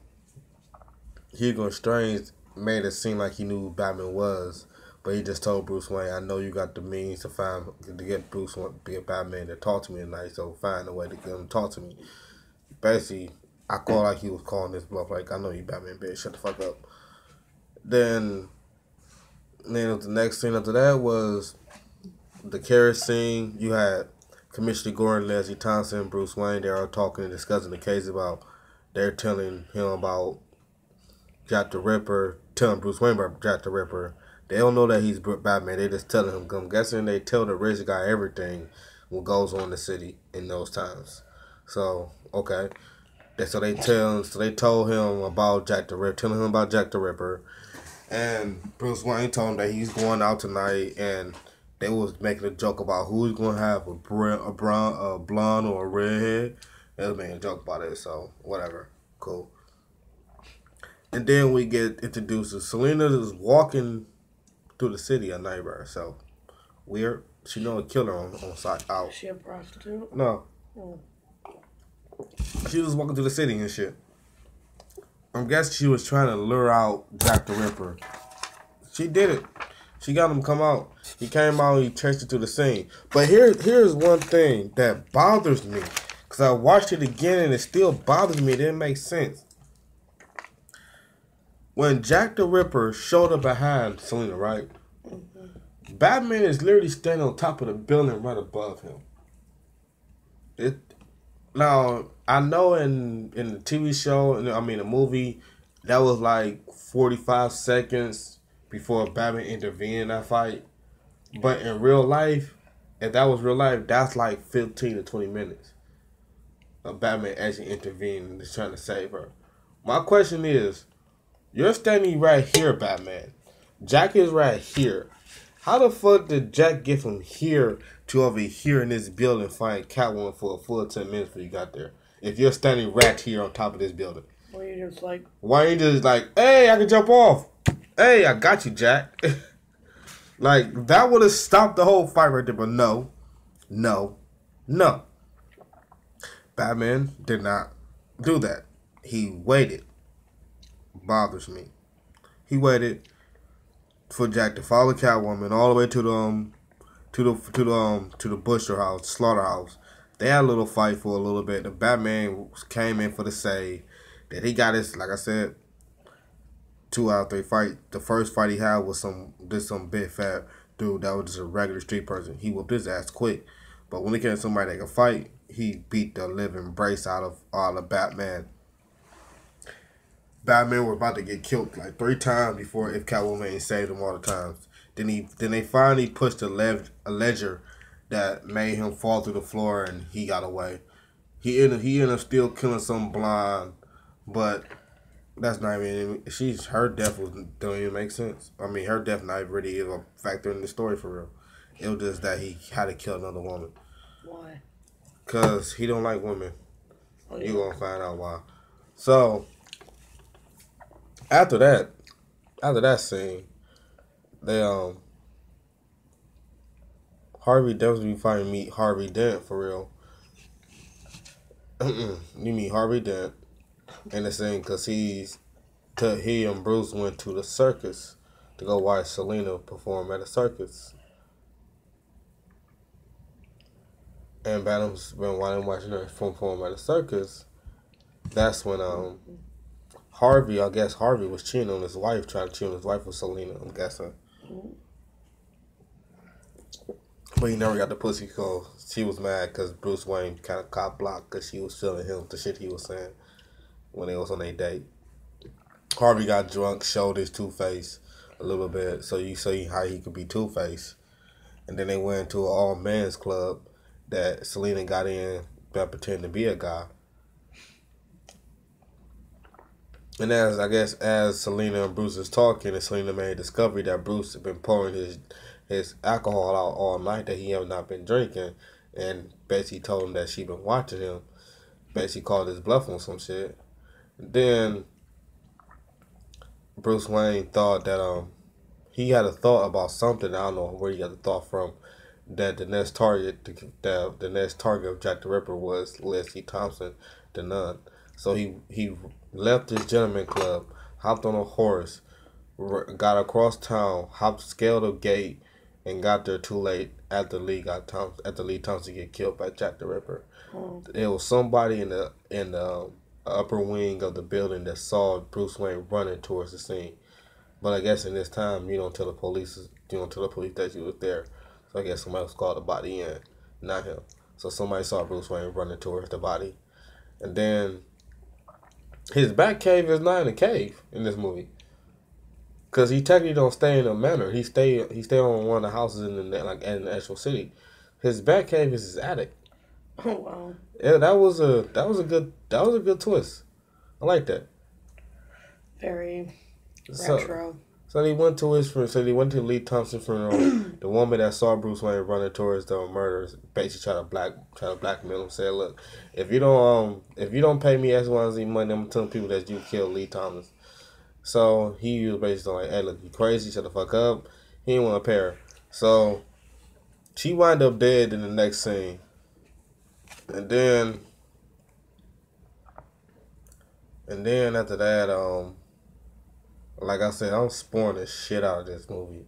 Hugo Strange made it seem like he knew who Batman was, but he just told Bruce Wayne, I know you got the means to get Bruce Wayne to be a Batman to talk to me tonight, so find a way to get him to talk to me. Basically, I call like he was calling this bluff, like, I know you Batman, bitch, shut the fuck up. Then the next scene after that was the carriage scene. You had Commissioner Gordon, Leslie Thompson, Bruce Wayne. They are talking and discussing the case about. They're telling him about Jack the Ripper, telling Bruce Wayne about Jack the Ripper. They don't know that he's Batman. They just telling him. I'm guessing they tell the rich guy everything what goes on in the city in those times. So okay, so they told him about Jack the Ripper, telling him about Jack the Ripper. And Bruce Wayne told him that he's going out tonight, and they was making a joke about who's going to have a blonde or a redhead. They was making a joke about it, so whatever. Cool. And then we get introduced to Selena is walking through the city at night by herself. Weird. She know a killer on site out. Is she a prostitute? No. She was walking through the city and shit. I'm guessing she was trying to lure out Jack the Ripper. She did it. She got him to come out. He came out and he chased her to the scene. But here's one thing that bothers me. Because I watched it again and it still bothers me. It didn't make sense. When Jack the Ripper showed up behind Selena, right? Mm-hmm. Batman is literally standing on top of the building right above him. Now, I know in the TV show, the movie, that was like 45 seconds before Batman intervened in that fight. But in real life, if that was real life, that's like 15 to 20 minutes of Batman actually intervening and just trying to save her. My question is, you're standing right here, Batman. Jack is right here. How the fuck did Jack get from here to over here in this building find Catwoman for a full 10 minutes before you got there? If you're standing right here on top of this building. Why you just like... Why you just like, hey, I can jump off. Hey, I got you, Jack. Like, that would have stopped the whole fight right there. But no. Batman did not do that. He waited. Bothers me. He waited for Jack to follow Catwoman all the way to the butcher house, slaughterhouse. They had a little fight for a little bit. The Batman came in for the save. Then he got his, like I said, 2 out of 3 fight. The first fight he had was some big fat dude that was just a regular street person. He whooped his ass quick. But when he came to somebody that could fight, he beat the living brace out of Batman. Batman was about to get killed like 3 times before if Catwoman ain't saved him all the times. Then they finally pushed a ledger that made him fall through the floor and he got away. He ended up still killing some blonde, but that's not even her death don't even make sense. I mean, her death not really is a factor in the story for real. It was just that he had to kill another woman. Why? Because he don't like women. Oh, yeah. You're going to find out why. So, after that scene, they, Harvey Dent, we finally meet Harvey Dent for real. You meet Harvey Dent in the scene because he and Bruce went to the circus to go watch Selena perform at a circus. And Batman's been watching her perform at a circus. That's when Harvey was cheating on his wife, trying to cheat on his wife with Selena, I'm guessing. But he never got the pussy because she was mad because Bruce Wayne kind of cop blocked because she was feeling him, the shit he was saying when they was on their date. Harvey got drunk, showed his Two-Face a little bit, so you see how he could be Two-Face. And then they went to an all-men's club that Selena got in by pretending to be a guy. And as Selena and Bruce is talking, and Selena made a discovery that Bruce had been pouring his alcohol out all night that he had not been drinking, and basically told him that she been watching him. Basically called his bluff on some shit. Then Bruce Wayne thought that he had a thought about something. I don't know where he got the thought from. That the next target of Jack the Ripper was Leslie Thompson, the nun. So he left his gentleman club, hopped on a horse, got across town, scaled a gate, and got there too late after Lee Thompson get killed by Jack the Ripper. There was somebody in the upper wing of the building that saw Bruce Wayne running towards the scene. But I guess in this time, you don't tell the police that you was there. So I guess somebody was called the body in, not him. So somebody saw Bruce Wayne running towards the body. And then his back cave is not in a cave in this movie. Because he technically don't stay in a manor. He stay on one of the houses in the actual city. His back cave is his attic. Oh wow. Yeah, that was a good twist. I like that. Very retro. So he went to the Lee Thompson funeral. The woman that saw Bruce Wayne running towards the murders basically try to blackmail him. Said, "Look, if you don't pay me X, Y, and Z money, I'm telling people that you killed Lee Thompson." So he was basically like, "Hey, look, you crazy? Shut the fuck up." He didn't want to pay her. So she wound up dead in the next scene. And then after that, like I said, I'm spoiling the shit out of this movie.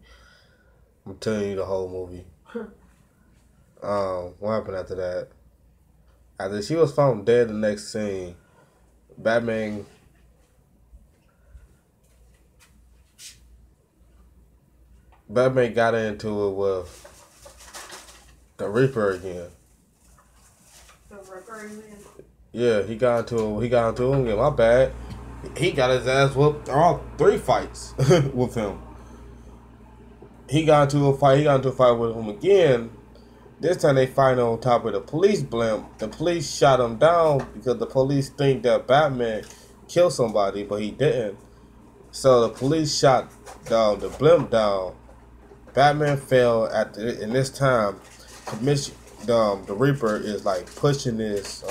I'm telling you the whole movie. What happened after that? After she was found dead, the next scene, Batman got into it with the Reaper again. The Reaper again? Yeah, he got into it again. My bad. He got his ass whooped all 3 fights with him. He got into a fight with him again. This time they fight on top of the police blimp. The police shot him down because the police think that Batman killed somebody, but he didn't. So the police shot the blimp down. Batman fell in this time. The Reaper is like pushing this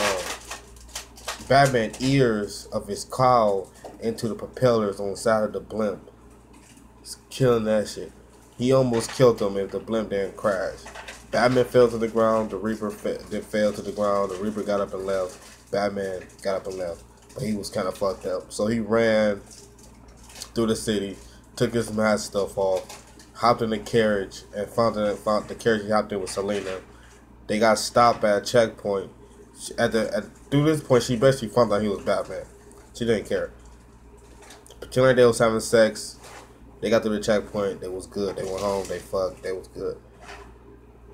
Batman ears of his cowl into the propellers on the side of the blimp. It's killing that shit. He almost killed him if the blimp didn't crash. Batman fell to the ground. The Reaper fell to the ground. The Reaper got up and left. Batman got up and left. But he was kind of fucked up. So he ran through the city, took his mask stuff off, hopped in the carriage, and found the carriage he hopped in with Selena. They got stopped at a checkpoint. Through this point, she basically found out he was Batman. She didn't care. Pretend like they was having sex. They got to the checkpoint. They was good. They went home. They fucked. They was good.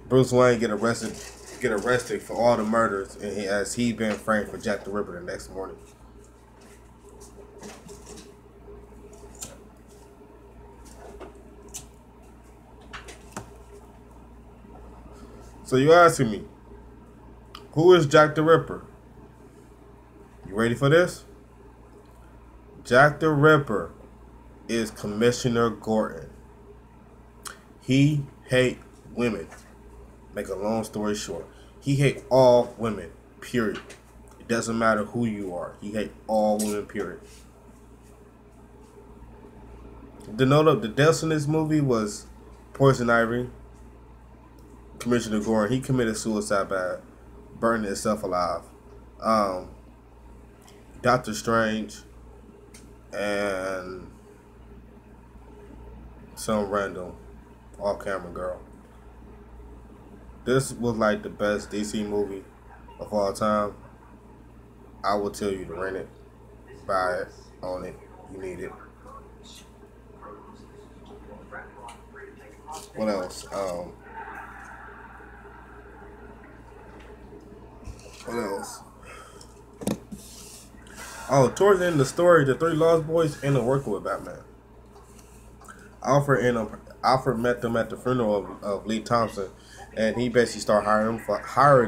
Bruce Wayne get arrested for all the murders, and as he been framed for Jack the Ripper the next morning. So you asking me, who is Jack the Ripper? You ready for this? Jack the Ripper is Commissioner Gordon. He hate women. Make a long story short, he hate all women. Period. It doesn't matter who you are. He hate all women. Period. The deaths in this movie was Poison Ivy, Commissioner Gordon. He committed suicide by burning himself alive. Doctor Strange and some random off-camera girl. This was like the best DC movie of all time. I will tell you to rent it, buy it, own it. You need it. What else? What else? Oh, towards the end of the story, the three Lost Boys end up working with Batman. Alfred met them at the funeral of Lee Thompson, and he basically started hiring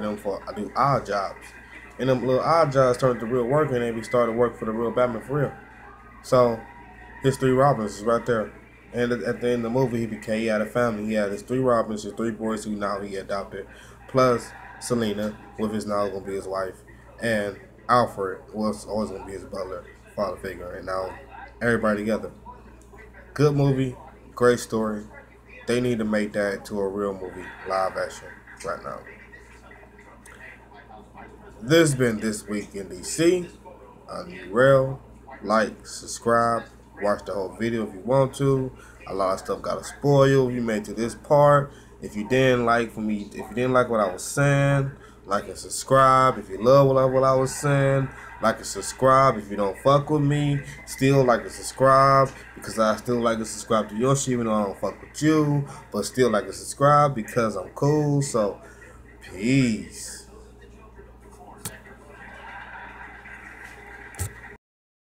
them for do odd jobs. And them little odd jobs turned to real work, and then he started to work for the real Batman for real. So his three Robins is right there. And at the end of the movie, he had a family. He had his three Robins, his three boys who now he adopted, plus Selena, with his now going to be his wife, and Alfred was always going to be his butler, father figure, and now everybody together. Good movie, great story. They need to make that to a real movie, live action, right now. This has been This Week in DC. I'm Urel. Like, subscribe, watch the whole video if you want to. A lot of stuff got to spoil if you made it to this part. If you didn't like what I was saying, like and subscribe. If you love what I was saying, like and subscribe. If you don't fuck with me, still like and subscribe, because I still like to subscribe to your shit even though I don't fuck with you, but still like and subscribe because I'm cool. So peace.